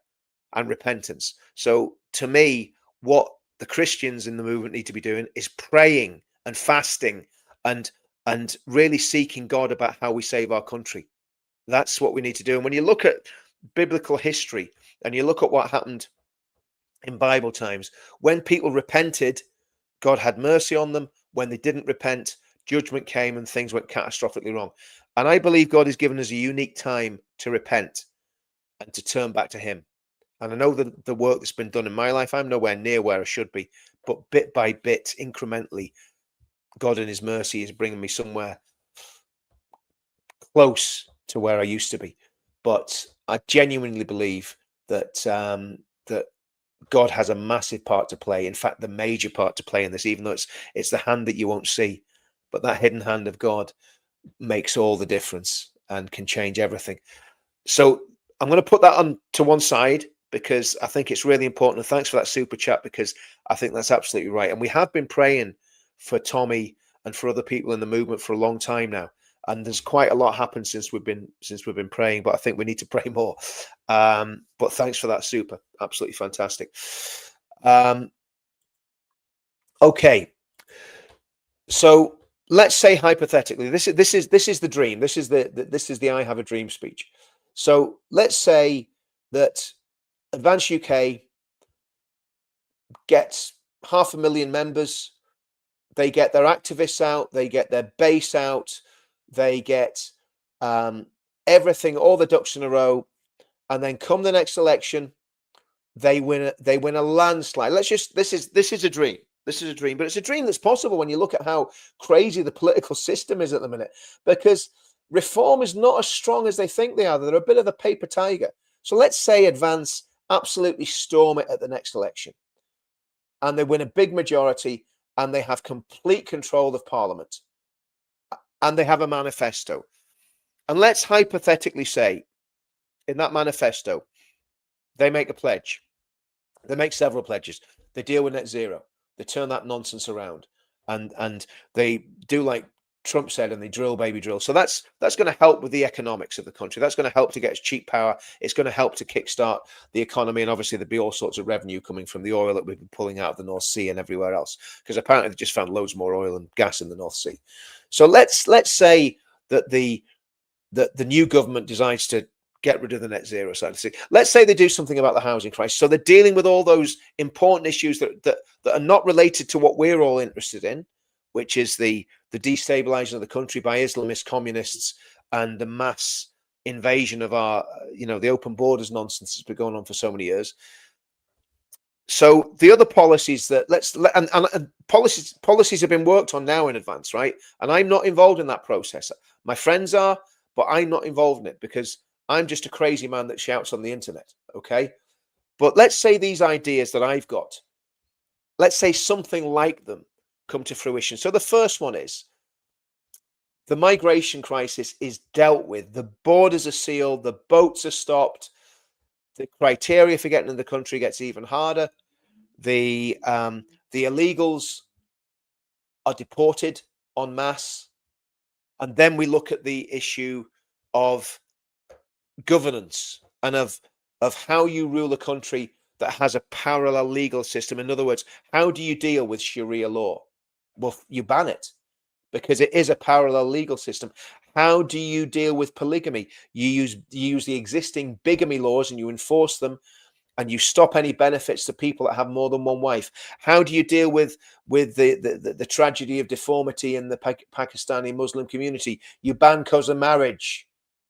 and repentance? So to me, what the Christians in the movement need to be doing is praying and fasting and really seeking God about how we save our country. That's what we need to do. And when you look at biblical history and you look at what happened in Bible times, when people repented, God had mercy on them. When they didn't repent, judgment came and things went catastrophically wrong. And I believe God has given us a unique time to repent and to turn back to him. And I know the work that's been done in my life, I'm nowhere near where I should be, but bit by bit, incrementally, God in his mercy is bringing me somewhere close to where I used to be. But I genuinely believe that that God has a massive part to play. In fact, the major part to play in this, even though it's the hand that you won't see, but that hidden hand of God makes all the difference and can change everything. So I'm going to put that on to one side, because I think it's really important. And thanks for that super chat, because I think that's absolutely right. And we have been praying for Tommy and for other people in the movement for a long time now. And there's quite a lot happened since we've been praying, but I think we need to pray more. But thanks for that super, absolutely fantastic. Okay, so let's say hypothetically, this is the dream. This is the I have a dream speech. So let's say that Advance UK gets 500,000 members. They get their activists out. They get their base out. They get everything, all the ducks in a row, and then come the next election, they win a landslide. This is a dream. This is a dream, but it's a dream that's possible when you look at how crazy the political system is at the minute, because reform is not as strong as they think they are. They're a bit of a paper tiger. So let's say Advance absolutely storm it at the next election, and they win a big majority, and they have complete control of Parliament, and they have a manifesto. And let's hypothetically say, in that manifesto, they make a pledge. They make several pledges. They deal with net zero. They turn that nonsense around, and they do like Trump said, and they drill, baby, drill. So that's going to help with the economics of the country. That's going to help to get us cheap power. It's going to help to kickstart the economy, and obviously there'll be all sorts of revenue coming from the oil that we've been pulling out of the North Sea and everywhere else, because apparently they just found loads more oil and gas in the North Sea. So let's say that the new government decides to get rid of the net zero side of things. Let's say they do something about the housing crisis. So they're dealing with all those important issues that are not related to what we're all interested in, which is the destabilizing of the country by Islamist communists and the mass invasion of our, the open borders nonsense that's been going on for so many years. So the other policies that and policies have been worked on now in advance, right? And I'm not involved in that process. My friends are, but I'm not involved in it because I'm just a crazy man that shouts on the internet. Okay. But let's say these ideas that I've got, let's say something like them come to fruition. So the first one is the migration crisis is dealt with. The borders are sealed. The boats are stopped. The criteria for getting in the country gets even harder. The illegals are deported en masse. And then we look at the issue of governance and of how you rule a country that has a parallel legal system. In other words, how do you deal with Sharia law? Well, you ban it because it is a parallel legal system. How do you deal with polygamy? You use the existing bigamy laws and you enforce them, and you stop any benefits to people that have more than one wife. How do you deal with the tragedy of deformity in the Pakistani Muslim community? You ban cousin marriage.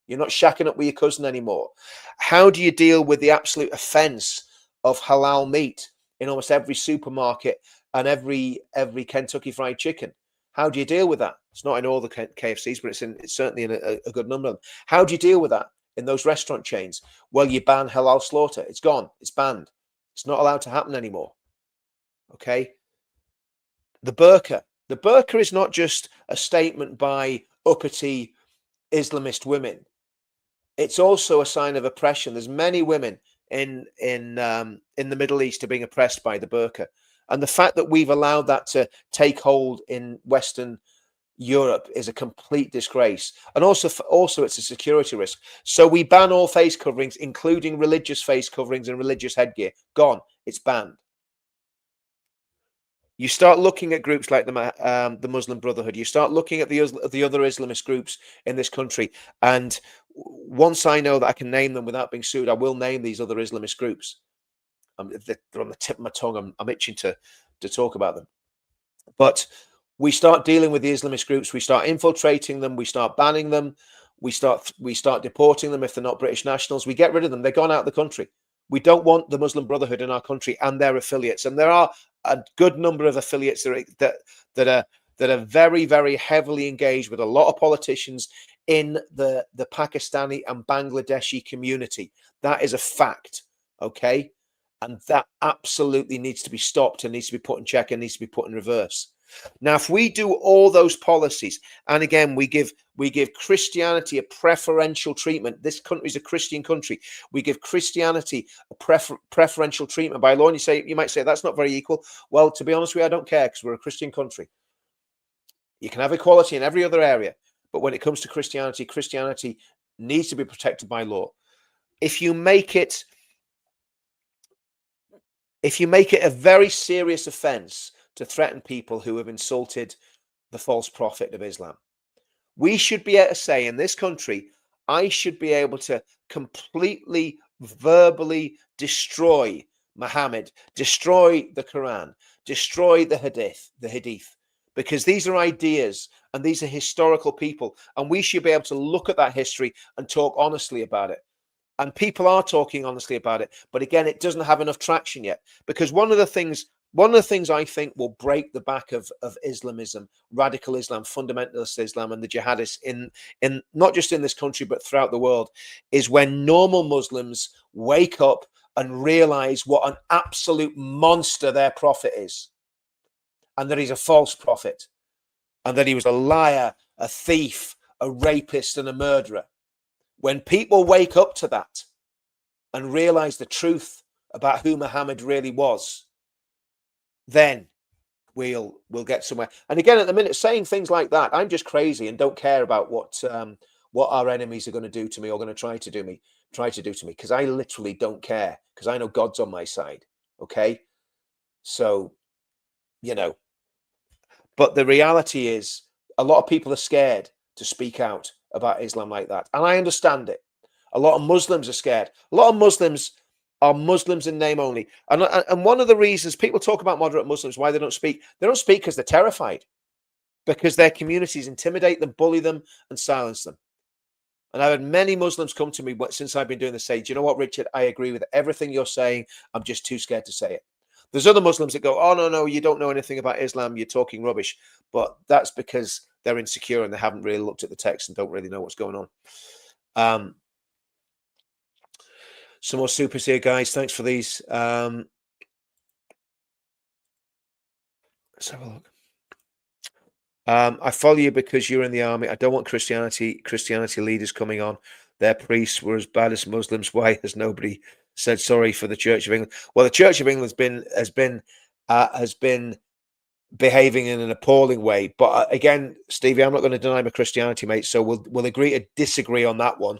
You're not shacking up with your cousin anymore. How do you deal with the absolute offense of halal meat in almost every supermarket and every Kentucky Fried Chicken? How do you deal with that? It's not in all the KFCs, but it's certainly in a good number of them. How do you deal with that in those restaurant chains? Well, you ban halal slaughter. It's gone. It's banned. It's not allowed to happen anymore. Okay. The burqa. The burqa is not just a statement by uppity Islamist women. It's also a sign of oppression. There's many women in the Middle East are being oppressed by the burqa, and the fact that we've allowed that to take hold in Western Europe is a complete disgrace, and also it's a security risk. So we ban all face coverings, including religious face coverings and religious headgear. Gone. It's banned. You start looking at groups like the Muslim Brotherhood. You start looking at the other Islamist groups in this country, and once I know that I can name them without being sued, I will name these other Islamist groups. They're on the tip of my tongue. I'm itching to talk about them. But we start dealing with the Islamist groups. We start infiltrating them. We start banning them. We start deporting them if they're not British nationals. We get rid of them. They're gone out of the country. We don't want the Muslim Brotherhood in our country and their affiliates. And there are a good number of affiliates that are very, very heavily engaged with a lot of politicians in the Pakistani and Bangladeshi community. That is a fact. Okay. And that absolutely needs to be stopped and needs to be put in check and needs to be put in reverse. Now, if we do all those policies, and again, we give Christianity a preferential treatment. This country is a Christian country. We give Christianity a preferential treatment by law. And you might say that's not very equal. Well, to be honest with you, I don't care because we're a Christian country. You can have equality in every other area, but when it comes to Christianity, Christianity needs to be protected by law. If you make it a very serious offense to threaten people who have insulted the false prophet of Islam. We should be able to say in this country, I should be able to completely verbally destroy Muhammad, destroy the Quran, destroy the Hadith, because these are ideas and these are historical people, and we should be able to look at that history and talk honestly about it. And people are talking honestly about it, but again, it doesn't have enough traction yet, because one of the things I think will break the back of Islamism, radical Islam, fundamentalist Islam, and the jihadists in not just in this country but throughout the world, is when normal Muslims wake up and realize what an absolute monster their prophet is, and that he's a false prophet, and that he was a liar, a thief, a rapist, and a murderer. When people wake up to that and realize the truth about who Muhammad really was, then we'll get somewhere. And again, at the minute, saying things like that, I'm just crazy and don't care about what our enemies are going to do to me or going to try to do to me, because I literally don't care, because I know God's on my side. Okay, so but the reality is, a lot of people are scared to speak out about Islam like that, and I understand it. A lot of Muslims are scared. A lot of Muslims are Muslims in name only, and one of the reasons people talk about moderate Muslims, why they don't speak because they're terrified, because their communities intimidate them, bully them, and silence them. And I've had many Muslims come to me since I've been doing this, say, do you know what, Richard, I agree with everything you're saying, I'm just too scared to say it. There's other Muslims that go, oh, no, you don't know anything about Islam, you're talking rubbish. But that's because they're insecure and they haven't really looked at the text and don't really know what's going on. Some more supers here, guys. Thanks for these. Let's have a look. I follow you because you're in the army. I don't want Christianity leaders coming on. Their priests were as bad as Muslims. Why has nobody said sorry for the Church of England? Well, the Church of England has been behaving in an appalling way. But again, Stevie, I'm not going to deny my Christianity, mate. So we'll agree to disagree on that one.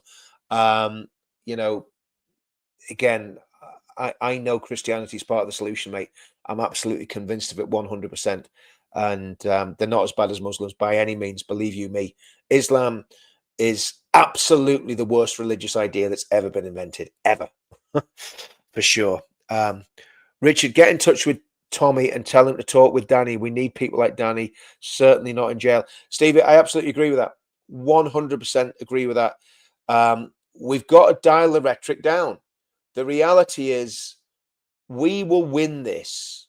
Again, I know Christianity is part of the solution, mate. I'm absolutely convinced of it 100%. And they're not as bad as Muslims by any means, believe you me. Islam is absolutely the worst religious idea that's ever been invented, ever. For sure. Richard, get in touch with Tommy and tell him to talk with Danny. We need people like Danny, certainly not in jail. Stevie, I absolutely agree with that. 100% agree with that. We've got to dial the rhetoric down. The reality is, we will win this.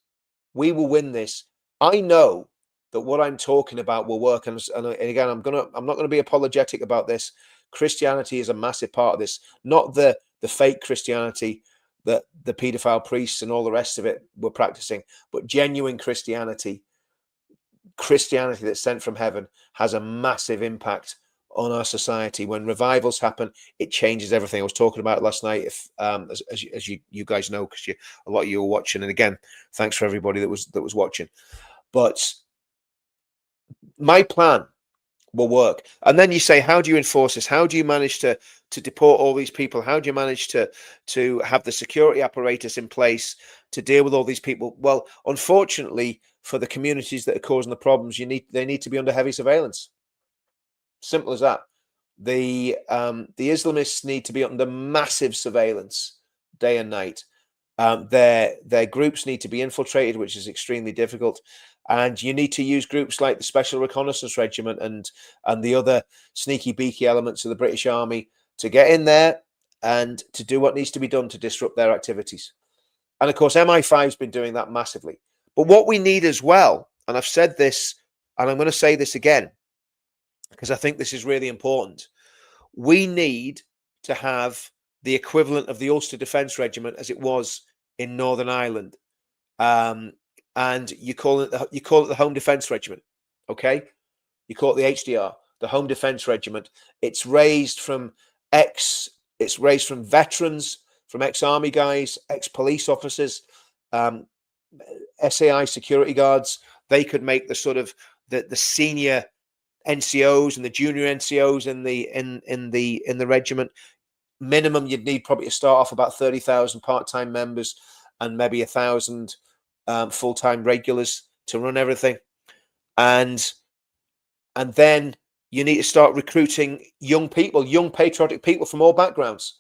We will win this. I know that what I'm talking about will work. And again, I'm not going to be apologetic about this. Christianity is a massive part of this, not the fake Christianity that the paedophile priests and all the rest of it were practicing, but genuine Christianity that's sent from heaven, has a massive impact on our society. When revivals happen, it changes everything. I was talking about it last night, if as you guys know, because a lot of you were watching, and again, thanks for everybody that was watching. But my plan will work. And then you say, how do you enforce this? How do you manage to deport all these people? How do you manage to have the security apparatus in place to deal with all these people? Well, unfortunately, for the communities that are causing the problems, they need to be under heavy surveillance. Simple as that. The Islamists need to be under massive surveillance day and night. Their groups need to be infiltrated, which is extremely difficult. And you need to use groups like the Special Reconnaissance Regiment and the other sneaky beaky elements of the British Army to get in there and to do what needs to be done to disrupt their activities. And of course, MI5's been doing that massively. But what we need as well, and I've said this, and I'm going to say this again, because I think this is really important, we need to have the equivalent of the Ulster Defence Regiment as it was in Northern Ireland. And you call it the Home Defence Regiment, okay? You call it the HDR, the Home Defence Regiment. It's raised from veterans, from ex-army guys, ex-police officers, SAI security guards. They could make the sort of the senior NCOs and the junior NCOs in the regiment. Minimum, you'd need probably to start off about 30,000 part-time members and maybe 1,000 full-time regulars to run everything. And then you need to start recruiting young people, young patriotic people from all backgrounds.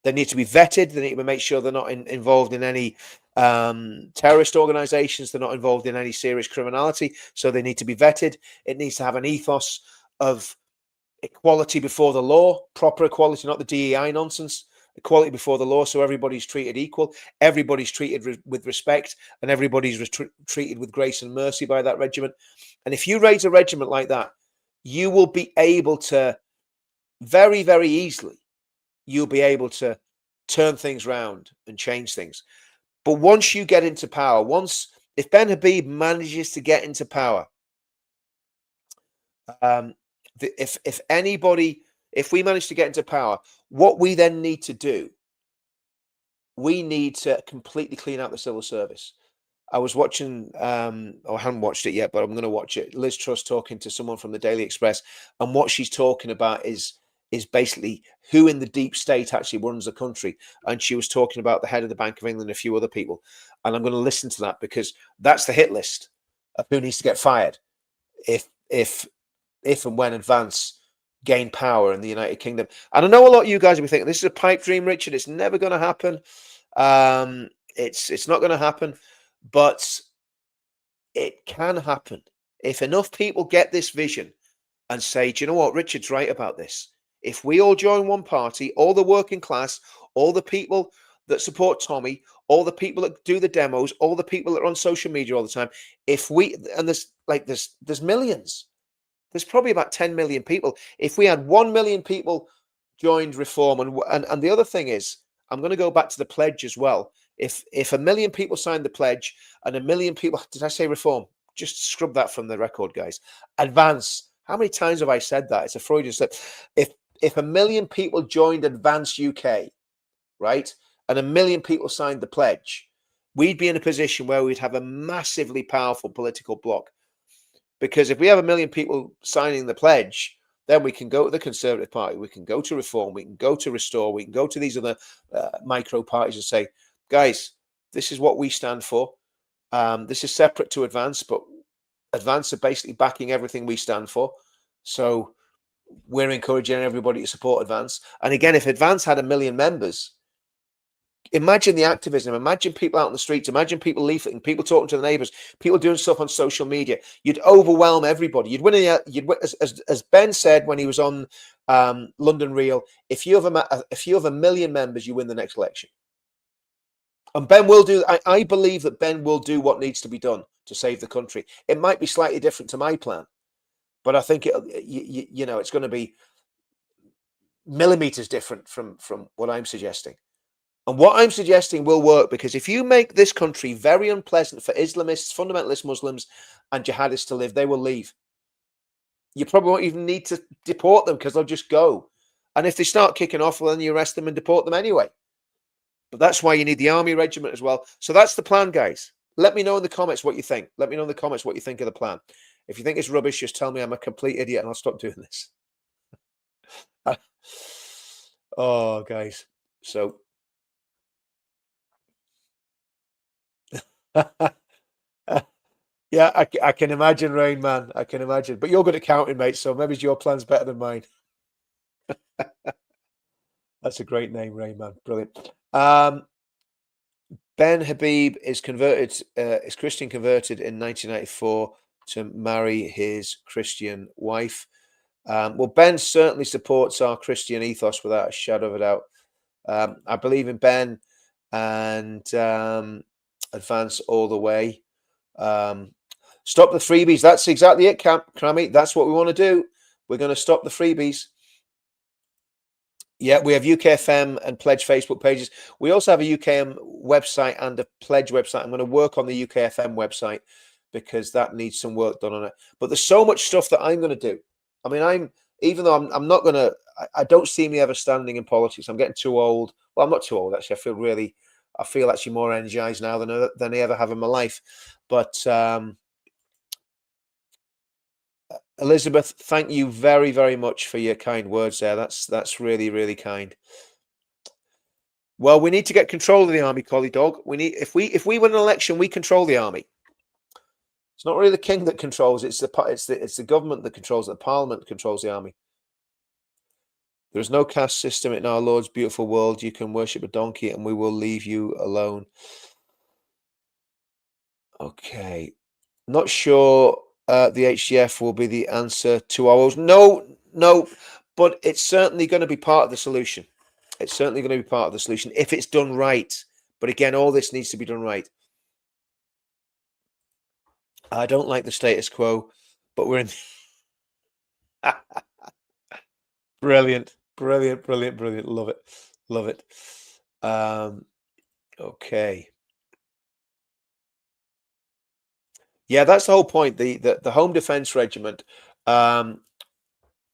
They need to be vetted. They need to make sure they're not involved in any terrorist organizations. They're not involved in any serious criminality. So they need to be vetted. It needs to have an ethos of equality before the law, proper equality, not the DEI nonsense. Equality before the law, so everybody's treated equal, everybody's treated with respect, and everybody's treated with grace and mercy by that regiment. And if you raise a regiment like that, you will be able to very, very easily, you'll be able to turn things around and change things. But once you get into power, if Ben Habib manages to get into power, if we manage to get into power, what we then need to do, we need to completely clean out the civil service. I was watching, I haven't watched it yet, but I'm going to watch it. Liz Truss talking to someone from the Daily Express, and what she's talking about is basically who in the deep state actually runs the country. And she was talking about the head of the Bank of England and a few other people. And I'm going to listen to that because that's the hit list of who needs to get fired if and when Advance gain power in the United Kingdom. And I know a lot of you guys will be thinking, this is a pipe dream, Richard. It's never going to happen. It's not going to happen, but it can happen. If enough people get this vision and say, do you know what, Richard's right about this. If we all join one party, all the working class, all the people that support Tommy, all the people that do the demos, all the people that are on social media all the time, there's millions. There's probably about 10 million people. If we had 1 million people joined Reform, and the other thing is, I'm going to go back to the pledge as well. If 1 million people signed the pledge and 1 million people, did I say Reform? Just scrub that from the record, guys. Advance. How many times have I said that? It's a Freudian slip. If 1 million people joined Advance UK, right, and 1 million people signed the pledge, we'd be in a position where we'd have a massively powerful political bloc. Because if we have 1 million people signing the pledge, then we can go to the Conservative Party, we can go to Reform, we can go to Restore, we can go to these other micro parties and say, guys, this is what we stand for. This is separate to Advance, but Advance are basically backing everything we stand for. So we're encouraging everybody to support Advance. And again, if Advance had 1 million members, imagine the activism, imagine people out on the streets, imagine people leafleting, people talking to the neighbors, people doing stuff on social media. You'd overwhelm everybody. You'd win. As Ben said when he was on London Real, if you have 1 million members, you win the next election. And Ben will do. I believe that Ben will do what needs to be done to save the country. It might be slightly different to my plan, but I think it's going to be millimeters different from what I'm suggesting. And what I'm suggesting will work, because if you make this country very unpleasant for Islamists, fundamentalist Muslims, and jihadists to live, they will leave. You probably won't even need to deport them because they'll just go. And if they start kicking off, well, then you arrest them and deport them anyway. But that's why you need the army regiment as well. So that's the plan, guys. Let me know in the comments what you think. Let me know in the comments what you think of the plan. If you think it's rubbish, just tell me I'm a complete idiot and I'll stop doing this. Oh, guys. So... yeah, I can imagine, Rain Man. I can imagine. But you're good at counting, mate, so maybe your plan's better than mine. That's a great name, Rain Man. Brilliant. Ben Habib is Christian converted in 1994 to marry his Christian wife. Well, Ben certainly supports our Christian ethos without a shadow of a doubt. I believe in Ben and Advance all the way. Stop the freebies. That's exactly it, Crammy. That's what we want to do. We're going to stop the freebies. Yeah, we have UKFM and Pledge Facebook pages. We also have a UKM website and a Pledge website. I'm going to work on the UKFM website because that needs some work done on it. But there's so much stuff that I'm going to do. I mean, even though I'm not going to, I don't see me ever standing in politics. I'm getting too old. Well, I'm not too old, actually. I feel actually more energized now than I ever have in my life. But Elizabeth, thank you very, very much for your kind words there. That's really, really kind. Well, we need to get control of the army, Collie Dog. If we win an election, we control the army. It's not really the king that controls. It's the government that controls it. The parliament controls the army. There is no caste system in our Lord's beautiful world. You can worship a donkey, and we will leave you alone. Okay, not sure. The HCF will be the answer to our woes. No, but it's certainly going to be part of the solution. It's certainly going to be part of the solution if it's done right. But again, all this needs to be done right. I don't like the status quo, but we're in. Brilliant. Love it. Okay. Yeah, that's the whole point. The Home Defence Regiment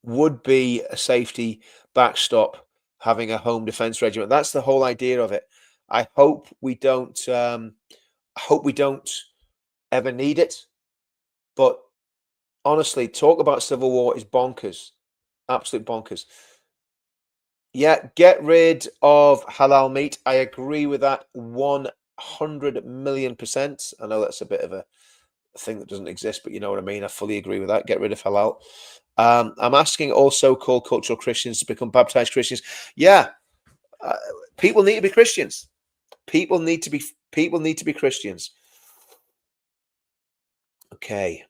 would be a safety backstop, having a Home Defence Regiment. That's the whole idea of it. I hope we don't. I hope we don't ever need it. But honestly, talk about civil war is bonkers, absolute bonkers. Yeah, get rid of halal meat. I agree with that 100,000,000%. I know that's a bit of a thing that doesn't exist, but you know what I mean. I fully agree with that. Get rid of halal. I'm asking all so-called cultural Christians to become baptized Christians. Yeah, people need to be Christians. People need to be Christians. Okay.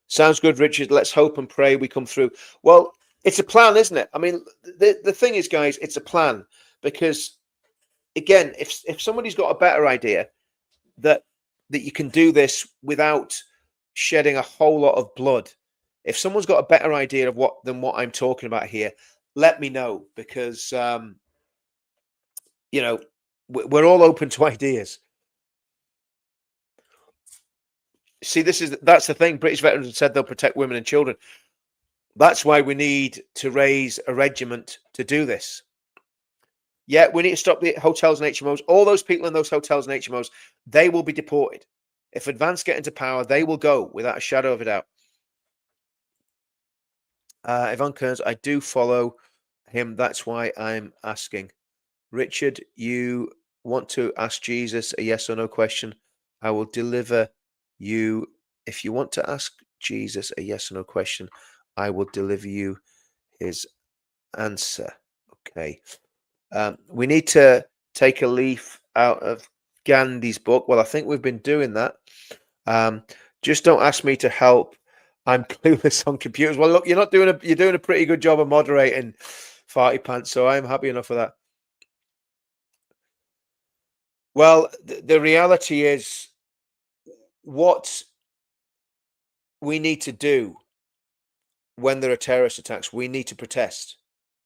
Sounds good, Richard. Let's hope and pray we come through. Well, it's a plan, isn't it? I mean, the thing is, guys, it's a plan because, again, if somebody's got a better idea that you can do this without shedding a whole lot of blood, if someone's got a better idea of what I'm talking about here, let me know because you know we're all open to ideas. See, that's the thing. British veterans have said they'll protect women and children. That's why we need to raise a regiment to do this. Yeah, we need to stop the hotels and HMOs. All those people in those hotels and HMOs, they will be deported. If Advance get into power, they will go without a shadow of a doubt. Ivan Kearns, I do follow him. That's why I'm asking. Richard, you want to ask Jesus a yes or no question? I will deliver you. If you want to ask Jesus a yes or no question, I will deliver you his answer. Okay. We need to take a leaf out of Gandhi's book. Well, I think we've been doing that. Just don't ask me to help. I'm clueless on computers. Well, look, you're doing a pretty good job of moderating, Farty Pants. So I'm happy enough for that. Well, the reality is, what we need to do when there are terrorist attacks, we need to protest.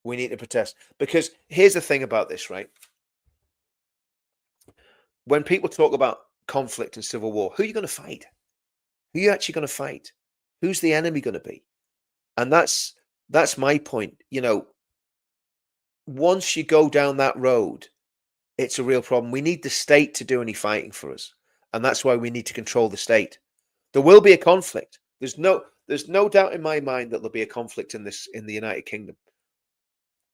We need to protest because here's the thing about this, right? When people talk about conflict and civil war, who are you going to fight? Who are you actually going to fight? Who's the enemy going to be? And that's my point. You know, once you go down that road, it's a real problem. We need the state to do any fighting for us, and that's why we need to control the state. There will be a conflict. There's no doubt in my mind that there'll be a conflict in the United Kingdom.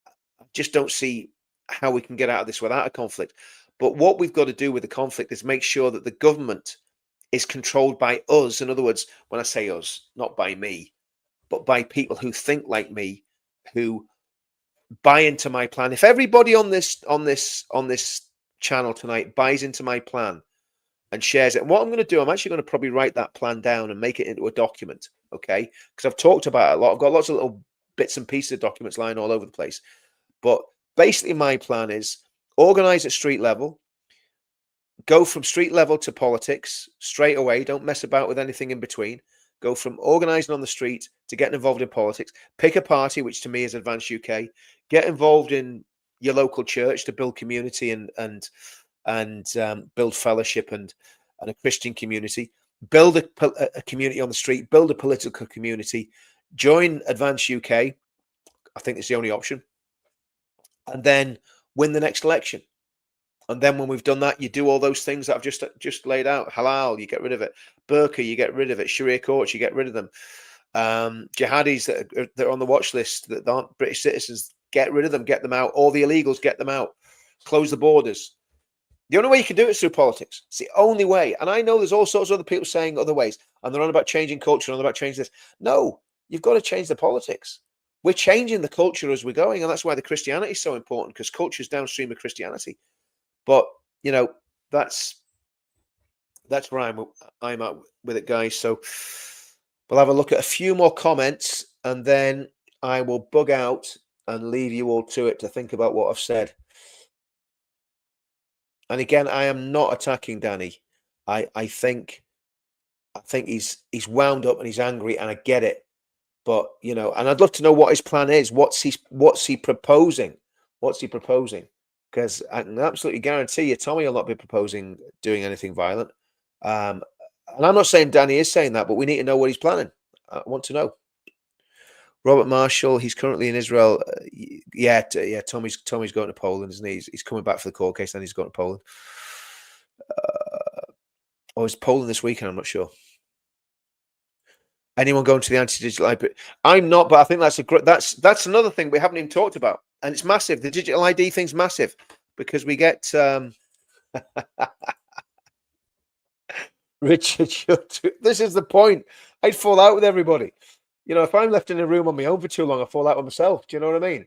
I just don't see how we can get out of this without a conflict. But what we've got to do with the conflict is make sure that the government is controlled by us. In other words, when I say us, not by me, but by people who think like me, who buy into my plan. If everybody on this channel tonight buys into my plan and shares it, and what I'm going to do, I'm actually going to probably write that plan down and make it into a document, okay? Because I've talked about it a lot. I've got lots of little bits and pieces of documents lying all over the place. But basically, my plan is organize at street level, go from street level to politics straight away. Don't mess about with anything in between. Go from organizing on the street to getting involved in politics. Pick a party, which to me is Advance UK. Get involved in your local church to build community and build fellowship and a Christian community. Build a community on the street. Build a political community. Join Advance UK. I think it's the only option. And then win the next election. And then when we've done that, you do all those things that I've just laid out. Halal, you get rid of it. Burqa, you get rid of it. Sharia courts, you get rid of them. Jihadis that are on the watch list that aren't British citizens, get rid of them, get them out. All the illegals, get them out. Close the borders. The only way you can do it is through politics. It's the only way. And I know there's all sorts of other people saying other ways, and they're on about changing culture, and about changing this. No, you've got to change the politics. We're changing the culture as we're going, and that's why the Christianity is so important, because culture is downstream of Christianity. But you know, that's where I'm at with it, guys. So we'll have a look at a few more comments, and then I will bug out and leave you all to it to think about what I've said. And again, I am not attacking Danny. I think he's wound up and he's angry, and I get it. But you know, and I'd love to know what his plan is. What's he proposing? What's he proposing? Because I can absolutely guarantee you, Tommy will not be proposing doing anything violent. And I'm not saying Danny is saying that, but we need to know what he's planning. I want to know. Robert Marshall, he's currently in Israel. Yeah. Tommy's going to Poland, isn't he? He's coming back for the court case, then he's going to Poland. Or is Poland this weekend? I'm not sure. Anyone going to the anti-digital library? I'm not, but I think that's another thing we haven't even talked about, and it's massive. The digital ID thing's massive because we get Richard. This is the point. I'd fall out with everybody. You know, if I'm left in a room on my own for too long, I fall out with myself. Do you know what I mean?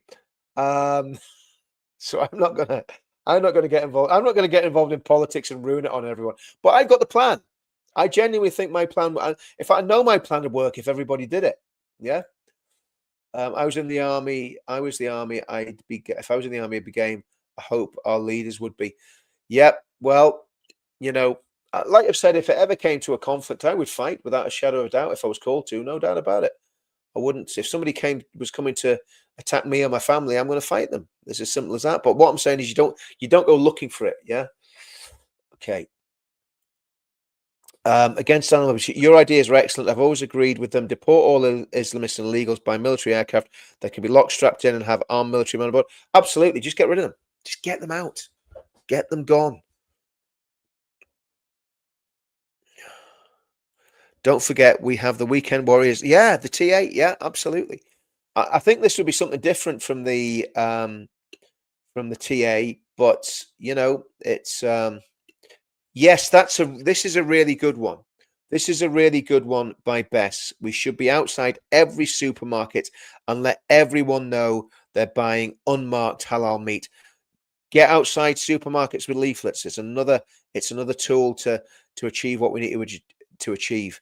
So I'm not gonna get involved. I'm not gonna get involved in politics and ruin it on everyone. But I've got the plan. I genuinely think my plan. If I know my plan would work, if everybody did it, yeah. I was in the army. If I was in the army, I'd be game. I hope our leaders would be. Yep. Well, you know, like I've said, if it ever came to a conflict, I would fight without a shadow of a doubt if I was called to. No doubt about it. I wouldn't. If somebody was coming to attack me or my family, I'm going to fight them. It's as simple as that. But what I'm saying is, you don't go looking for it. Yeah. Okay. Against your ideas are excellent. I've always agreed with them. Deport all Islamists and illegals by military aircraft that can be locked, strapped in, and have armed military men on board. Absolutely. Just get rid of them. Just get them out. Get them gone. Don't forget, we have the Weekend Warriors. Yeah, the T8. Yeah, absolutely. I think this would be something different from the TA, but you know, it's yes, this is a really good one. This is a really good one by Bess. We should be outside every supermarket and let everyone know they're buying unmarked halal meat. Get outside supermarkets with leaflets. It's another tool to achieve what we need to achieve.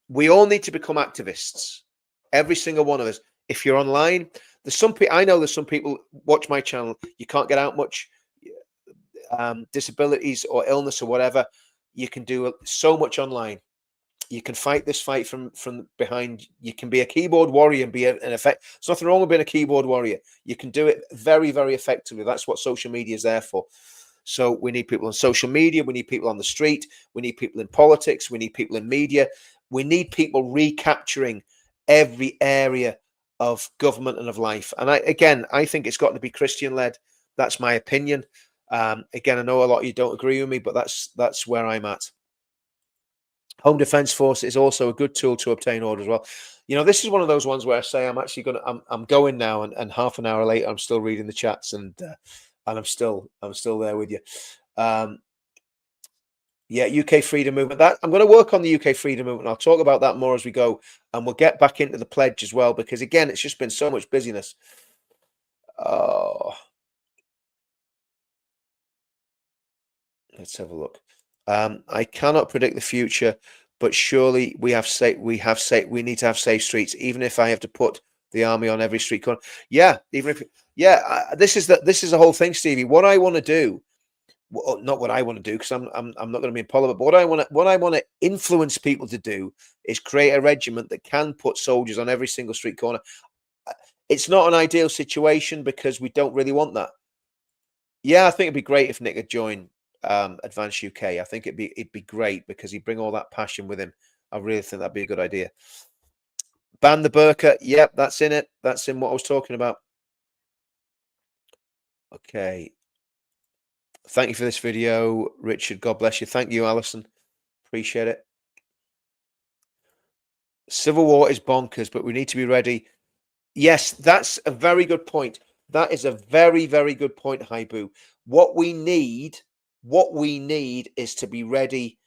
We all need to become activists. Every single one of us. If you're online, I know there's some people watch my channel. You can't get out much. Disabilities or illness or whatever, you can do so much online. You can fight this fight from behind. You can be a keyboard warrior and be an effect. There's nothing wrong with being a keyboard warrior. You can do it very, very effectively. That's what social media is there for. So we need people on social media. We need people on the street. We need people in politics. We need people in media. We need people recapturing every area of government and of life. And I think it's got to be Christian led. That's my opinion. Again, I know a lot of you don't agree with me, but that's where I'm at. Home Defence Force is also a good tool to obtain order as well. You know, this is one of those ones where I say I'm going now, and half an hour later I'm still reading the chats, and I'm still there with you. Yeah, UK Freedom Movement. That I'm going to work on the UK Freedom Movement. I'll talk about that more as we go, and we'll get back into the pledge as well, because again, it's just been so much busyness. Oh. Let's have a look. I cannot predict the future, but surely we need to have safe streets, even if I have to put the army on every street corner. Yeah, this is the whole thing, Stevie. What I want to do, not what I want to do, because I'm not going to be in Parliament, but what I want to influence people to do is create a regiment that can put soldiers on every single street corner. It's not an ideal situation because we don't really want that. Yeah, I think it'd be great if Nick had joined Advance UK. I think it'd be great because he'd bring all that passion with him. I really think that'd be a good idea. Ban the burqa. Yep, that's in it. That's in what I was talking about. Okay. Thank you for this video, Richard. God bless you. Thank you, Alison. Appreciate it. Civil war is bonkers, but we need to be ready. Yes, that's a very good point. That is a very, very good point, Haibu. What we need What we need is to be ready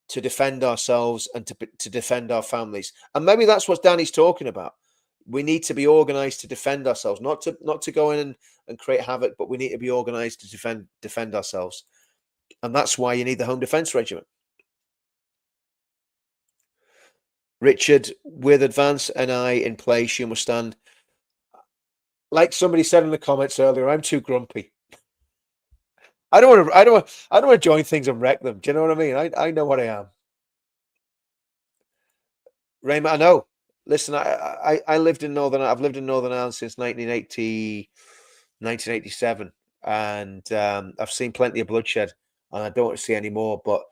to defend ourselves and to defend our families. And maybe that's what Danny's talking about. We need to be organized to defend ourselves, not to go in and create havoc, but we need to be organized to defend ourselves. And that's why you need the Home Defence Regiment. Richard, with Advance NI in place, you must stand. Like somebody said in the comments earlier, I'm too grumpy. I don't want to join things and wreck them. Do you know what I mean? I know what I am. Raymond, I know. Listen, I lived in I've lived in Northern Ireland since 1987, and I've seen plenty of bloodshed, and I don't want to see any more. But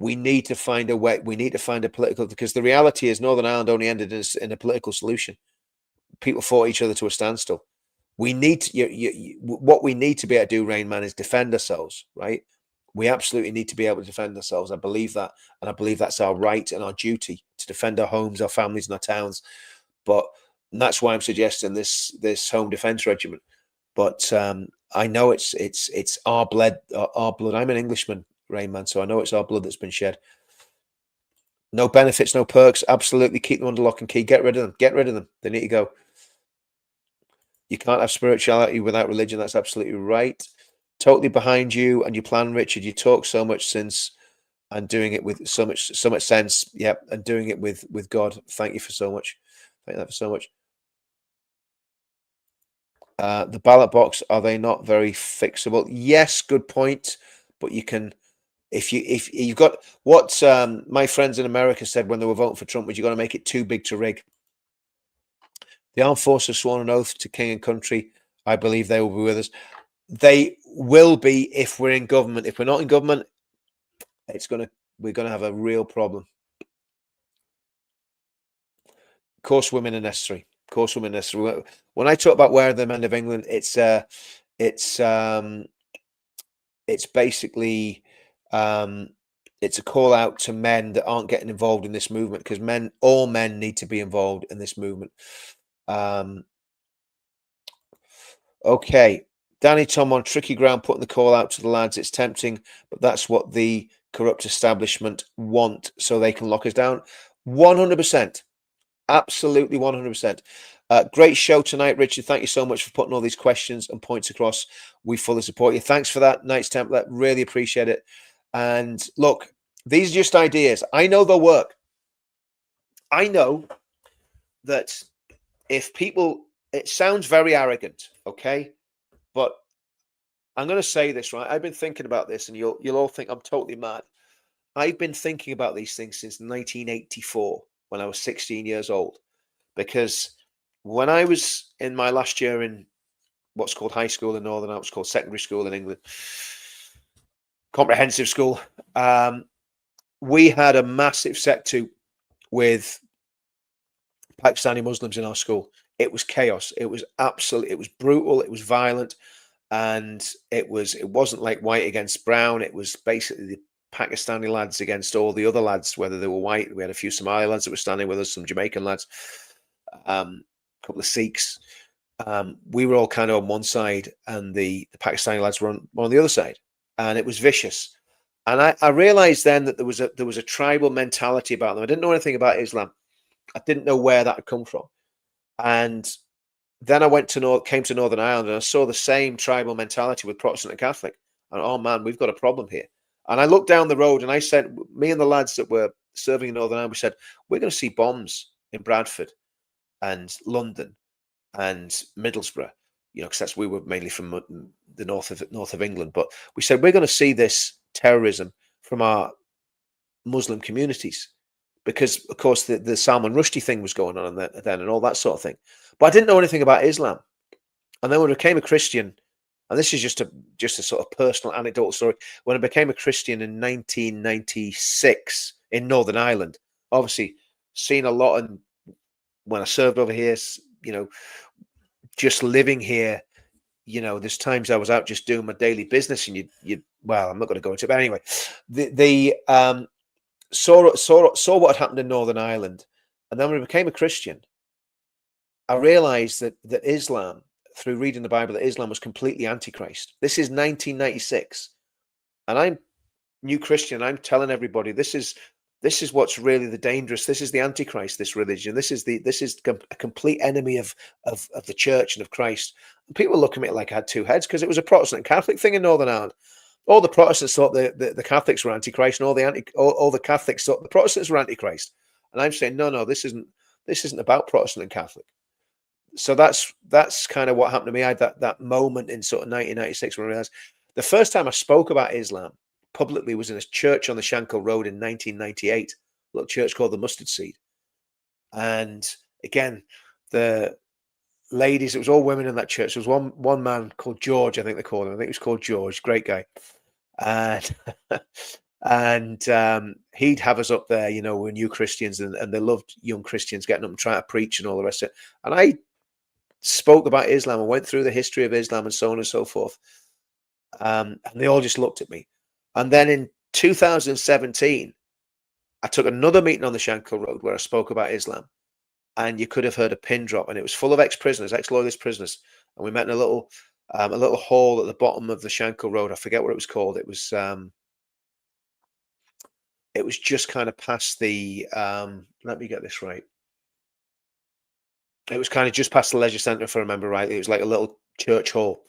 we need to find a way. We need to find a political, because the reality is Northern Ireland only ended in a political solution. People fought each other to a standstill. We need to, what we need to be able to do, Rain Man, is defend ourselves, right? We absolutely need to be able to defend ourselves. I believe that, and I believe that's our right and our duty to defend our homes, our families, and our towns. But that's why I'm suggesting this Home Defence Regiment. But I know it's our blood. Our blood. I'm an Englishman, Rain Man, so I know it's our blood that's been shed. No benefits, no perks. Absolutely, keep them under lock and key. Get rid of them. Get rid of them. They need to go. You can't have spirituality without religion. That's absolutely right. Totally behind you and your plan, Richard. You talk so much sense and doing it with so much sense. Yep, and doing it with God. Thank you for so much. Thank you for so much. The ballot box, are they not very fixable? Yes, good point. But you can, if you've got what my friends in America said when they were voting for Trump, was you got to make it too big to rig. The armed forces have sworn an oath to king and country. I believe they will be with us. They will be if we're in government. If we're not in government, we're gonna have a real problem. Of course, women are necessary. Of course, women are necessary. When I talk about Where Are the Men of England, it's basically it's a call out to men that aren't getting involved in this movement, because all men need to be involved in this movement. Okay, Danny Tom, on tricky ground, putting the call out to the lads. It's tempting, but that's what the corrupt establishment want, so they can lock us down. 100%, absolutely 100%. Great show tonight, Richard. Thank you so much for putting all these questions and points across. We fully support you. Thanks for that, Knights Templar. Really appreciate it. And look, these are just ideas. I know they'll work. I know that if people, it sounds very arrogant, okay? But I'm going to say this, right? I've been thinking about this, and you'll all think I'm totally mad. I've been thinking about these things since 1984, when I was 16 years old, because when I was in my last year in what's called high school in Northern Ireland, what's called secondary school in England, comprehensive school, we had a massive sectu with Pakistani Muslims in our school. It was chaos. It was absolute. It was brutal. It was violent, and it wasn't like white against brown. It was basically the Pakistani lads against all the other lads, whether they were white. We had a few Somali lads that were standing with us, some Jamaican lads, a couple of Sikhs. We were all kind of on one side, and the Pakistani lads were on the other side, and it was vicious. And I realized then that there was a tribal mentality about them. I didn't know anything about Islam. I didn't know where that had come from. And then I came to Northern Ireland, and I saw the same tribal mentality with Protestant and Catholic. And oh man, we've got a problem here. And I looked down the road, and I said, me and the lads that were serving in Northern Ireland, we said, we're going to see bombs in Bradford and London and Middlesbrough, because we were mainly from the north of England. But we said, we're going to see this terrorism from our Muslim communities, because of course the Salman Rushdie thing was going on then and all that sort of thing. But I didn't know anything about Islam. And then when I became a Christian, and this is just a sort of personal anecdotal story, when I became a Christian in 1996 in Northern Ireland, obviously seen a lot, and when I served over here, just living here, there's times I was out just doing my daily business, and you well, I'm not going to go into it, but anyway, saw what had happened in Northern Ireland. And then when I became a Christian, I realized that Islam, through reading the Bible, that Islam was completely antichrist. This is 1996. And I'm new Christian. I'm telling everybody this is what's really the dangerous. This is the Antichrist. This religion. This is a complete enemy of the church and of Christ. And people look at me like I had two heads because it was a Protestant and Catholic thing in Northern Ireland. All the Protestants thought the Catholics were Antichrist, and all the Catholics thought the Protestants were Antichrist. And I'm saying no, this isn't about Protestant and Catholic. So that's kind of what happened to me. I had that moment in sort of 1996 when I realized the first time I spoke about Islam publicly was in a church on the Shankill Road in 1998, a little church called the Mustard Seed. And again, the ladies, it was all women in that church. There was one man called George, I think they called him. I think he was called George, great guy. And and he'd have us up there, we're new Christians, and they loved young Christians getting up and trying to preach and all the rest of it. And I spoke about Islam and went through the history of Islam and so on and so forth. And they all just looked at me. And then in 2017, I took another meeting on the Shankill Road where I spoke about Islam. And you could have heard a pin drop. And it was full of ex-prisoners, ex-loyalist prisoners. And we met in a little hall at the bottom of the Shankill Road. I forget what it was called. It was just kind of past the, let me get this right. It was kind of just past the leisure centre, if I remember right. It was like a little church hall.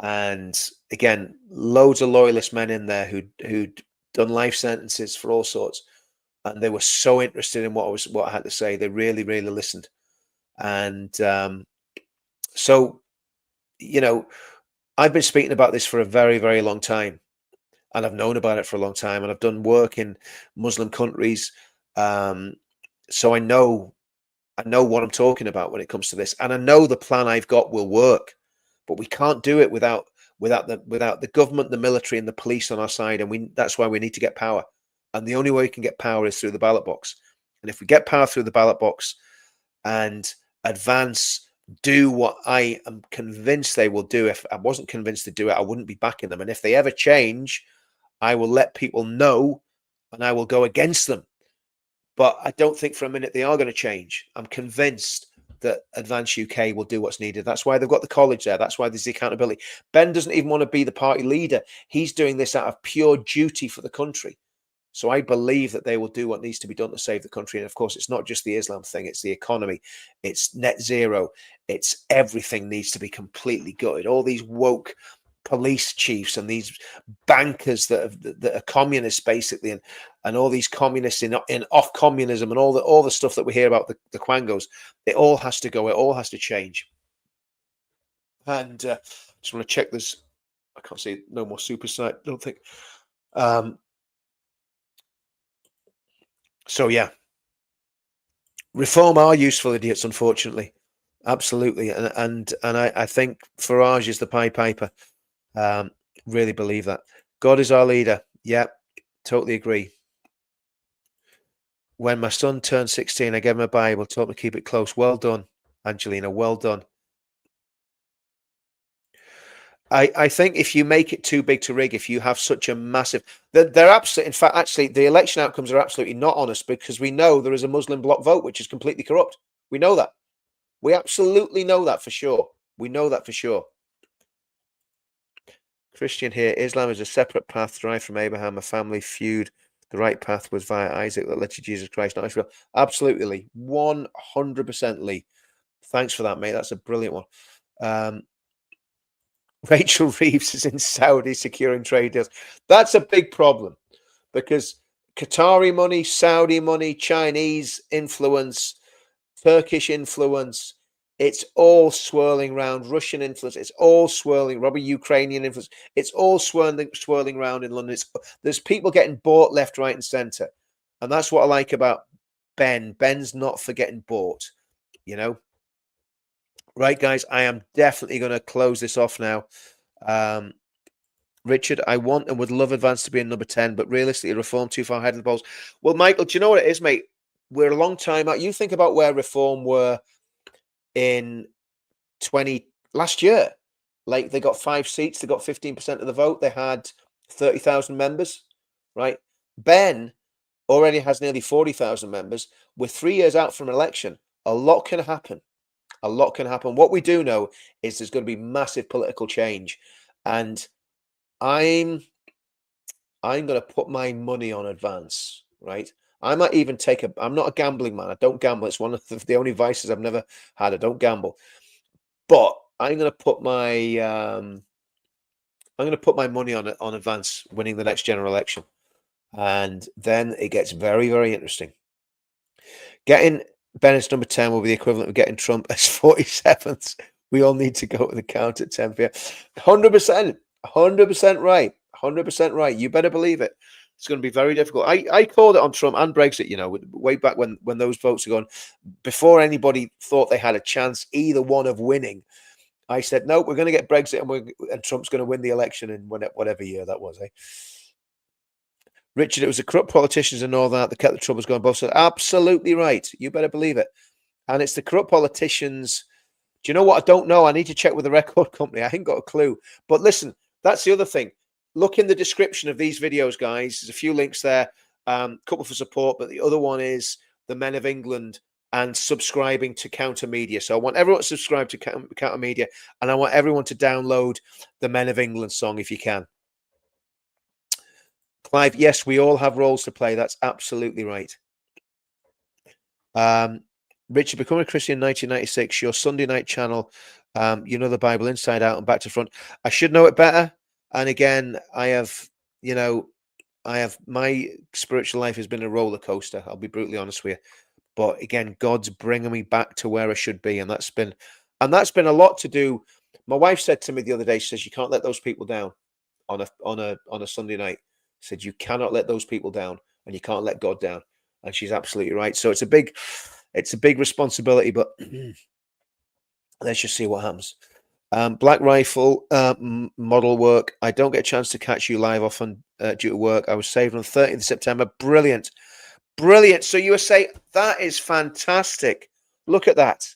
And again, loads of loyalist men in there who'd done life sentences for all sorts. And they were so interested in what I had to say. They really, really listened. And so, I've been speaking about this for a very, very long time. And I've known about it for a long time. And I've done work in Muslim countries. So I know what I'm talking about when it comes to this. And I know the plan I've got will work. But we can't do it without the government, the military, and the police on our side. And that's why we need to get power. And the only way we can get power is through the ballot box. And if we get power through the ballot box and advance, do what I am convinced they will do. If I wasn't convinced to do it, I wouldn't be backing them. And if they ever change, I will let people know and I will go against them. But I don't think for a minute they are going to change. I'm convinced that Advance UK will do what's needed. That's why they've got the college there. That's why there's the accountability. Ben doesn't even want to be the party leader. He's doing this out of pure duty for the country. So I believe that they will do what needs to be done to save the country. And of course, it's not just the Islam thing. It's the economy. It's net zero. It's everything needs to be completely gutted. All these woke police chiefs and these bankers that are communists, basically, and all these communists in off communism and all the stuff that we hear about the Quangos, it all has to go. It all has to change. And just want to check this. I can't see no more super site. I don't think. So yeah, reform are useful idiots, unfortunately, absolutely, and I think Farage is the Pied Piper. Really believe that. God is our leader. Yeah, totally agree. When my son turned 16, I gave him a Bible, told him to keep it close. Well done, Angelina. Well done. I think if you make it too big to rig, if you have such a massive, they're absolutely, in fact, actually, the election outcomes are absolutely not honest because we know there is a Muslim bloc vote which is completely corrupt. We know that. We absolutely know that for sure. We know that for sure. Christian here, Islam is a separate path derived from Abraham, a family feud. The right path was via Isaac that led to Jesus Christ, not Israel. Absolutely, 100%, Lee. Thanks for that, mate. That's a brilliant one. Rachel Reeves is in Saudi securing trade deals. That's a big problem because Qatari money, Saudi money, Chinese influence, Turkish influence, it's all swirling around. Russian influence, it's all swirling. Probably Ukrainian influence, it's all swirling around in London. There's people getting bought left, right, and centre. And that's what I like about Ben. Ben's not for getting bought, Right, guys, I am definitely going to close this off now. Richard, I want and would love Advance to be in number 10, but realistically, Reform too far ahead of the polls. Well, Michael, do you know what it is, mate? We're a long time out. You think about where Reform were in last year. Like, they got 5 seats, they got 15% of the vote, they had 30,000 members, right? Ben already has nearly 40,000 members. We're 3 years out from an election. A lot can happen. A lot can happen. What we do know is there's going to be massive political change. And I'm I'm going to put my money on advance, right? I might even take I'm not a gambling man. I don't gamble. It's one of the only vices I've never had. I don't gamble. But I'm going to put my money on advance winning the next general election. And then it gets very, very interesting. Getting Bennett's number 10 will be the equivalent of getting Trump as 47th. We all need to go to the count at 10 p.m. 100%. 100% right. 100% right. You better believe it. It's going to be very difficult. I called it on Trump and Brexit, way back when those votes are gone, before anybody thought they had a chance, either one, of winning. I said, no, we're going to get Brexit and Trump's going to win the election in whatever year that was. Richard, it was the corrupt politicians and all that kept the troubles going. Both said, absolutely right. You better believe it. And it's the corrupt politicians. Do you know what? I don't know. I need to check with the record company. I ain't got a clue. But listen, that's the other thing. Look in the description of these videos, guys. There's a few links there. Couple for support, but the other one is the Men of England and subscribing to Counter Media. So I want everyone to subscribe to Counter Media, and I want everyone to download the Men of England song if you can. Clive, yes, we all have roles to play. That's absolutely right. Richard, becoming a Christian in 1996, your Sunday night channel, you know the Bible inside out and back to front. I should know it better. And again, my spiritual life has been a roller coaster. I'll be brutally honest with you. But again, God's bringing me back to where I should be. And that's been a lot to do. My wife said to me the other day, she says, you can't let those people down on a Sunday night. Said you cannot let those people down, and you can't let God down, and she's absolutely right. So it's a big responsibility, but let's just see what happens. Black Rifle model work. I don't get a chance to catch you live often due to work. I was saved on 30th of September. Brilliant. So you were saying that is fantastic. Look at that.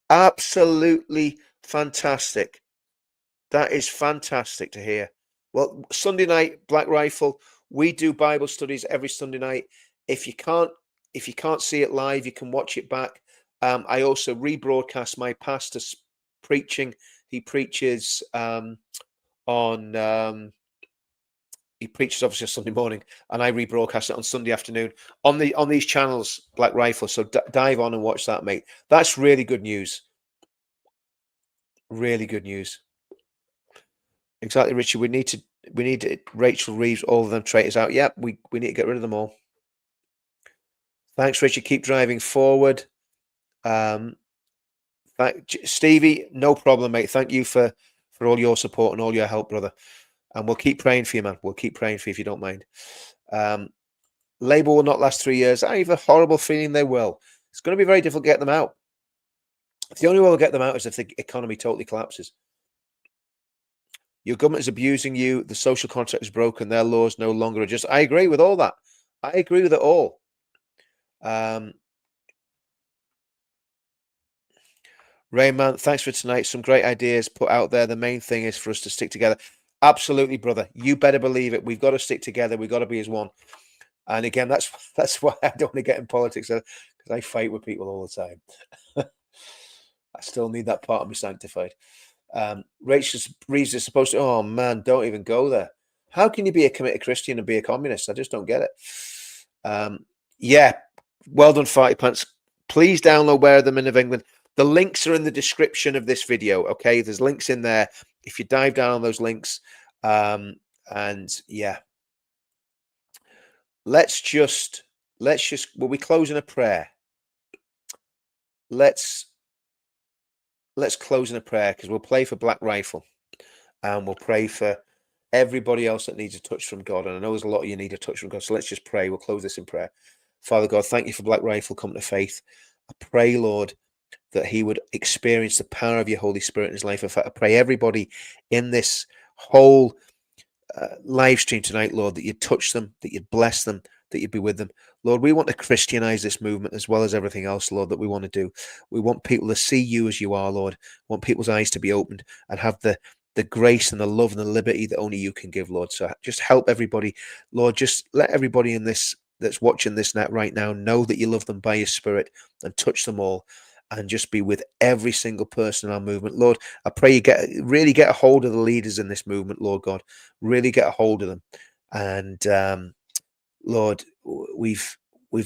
Absolutely fantastic. That is fantastic to hear. Well, Sunday night, Black Rifle, we do Bible studies every Sunday night. If you can't see it live, you can watch it back. I also rebroadcast my pastor's preaching. He preaches he preaches obviously Sunday morning, and I rebroadcast it on Sunday afternoon on these channels, Black Rifle. So dive on and watch that, mate. That's really good news. Really good news. Exactly, Richard. We need Rachel Reeves, all of them traitors out. Yep, we need to get rid of them all. Thanks, Richard. Keep driving forward. Stevie, no problem, mate. Thank you for all your support and all your help, brother. And we'll keep praying for you, man. We'll keep praying for you if you don't mind. Labour will not last 3 years. I have a horrible feeling they will. It's going to be very difficult to get them out. The only way we'll get them out is if the economy totally collapses. Your government is abusing you. The social contract is broken. Their laws no longer are just. I agree with all that. I agree with it all. Rayman, thanks for tonight. Some great ideas put out there. The main thing is for us to stick together. Absolutely, brother. You better believe it. We've got to stick together. We've got to be as one. And again, that's why I don't want to get in politics, because I fight with people all the time. I still need that part of me sanctified. Rachel Reeves is supposed to. Oh man, don't even go there. How can you be a committed Christian and be a communist? I just don't get it. Yeah, well done, Farty Pants. Please download Where Are the Men of England. The links are in the description of this video. Okay, there's links in there. If you dive down on those links, and yeah, let's just. Will we close in a prayer? Let's close in a prayer, because we'll pray for Black Rifle, and we'll pray for everybody else that needs a touch from God. And I know there's a lot of you need a touch from God. So let's just pray. We'll close this in prayer. Father God, thank you for Black Rifle coming to faith. I pray, Lord, that he would experience the power of your Holy Spirit in his life. In fact, I pray everybody in this whole live stream tonight, Lord, that you'd touch them, that you'd bless them, that you'd be with them. Lord, we want to Christianize this movement as well as everything else, Lord, that we want to do. We want people to see you as you are, Lord. We want people's eyes to be opened and have the grace and the love and the liberty that only you can give, Lord. So just help everybody, Lord. Just let everybody in this that's watching this net right now know that you love them by your Spirit, and touch them all, and just be with every single person in our movement. Lord, I pray you really get a hold of the leaders in this movement, Lord God. Really get a hold of them. And Lord, we've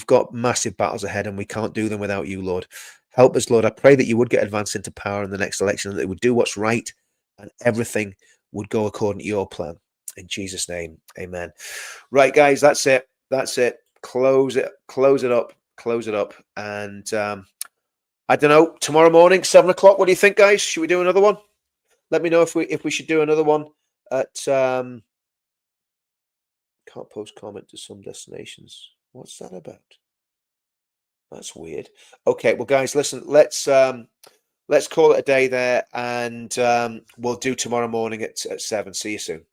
got massive battles ahead, and we can't do them without you, Lord. Help us, Lord. I pray that you would get advanced into power in the next election, and that they would do what's right, and everything would go according to your plan. In Jesus' name, amen. Right, guys, that's it. That's it. Close it up. Close it up. And I don't know, tomorrow morning, 7 o'clock. What do you think, guys? Should we do another one? Let me know if we should do another one at can't post comment to some destinations. What's that about? That's weird. Okay, well, guys, listen, let's call it a day there, and we'll do tomorrow morning at 7. See you soon.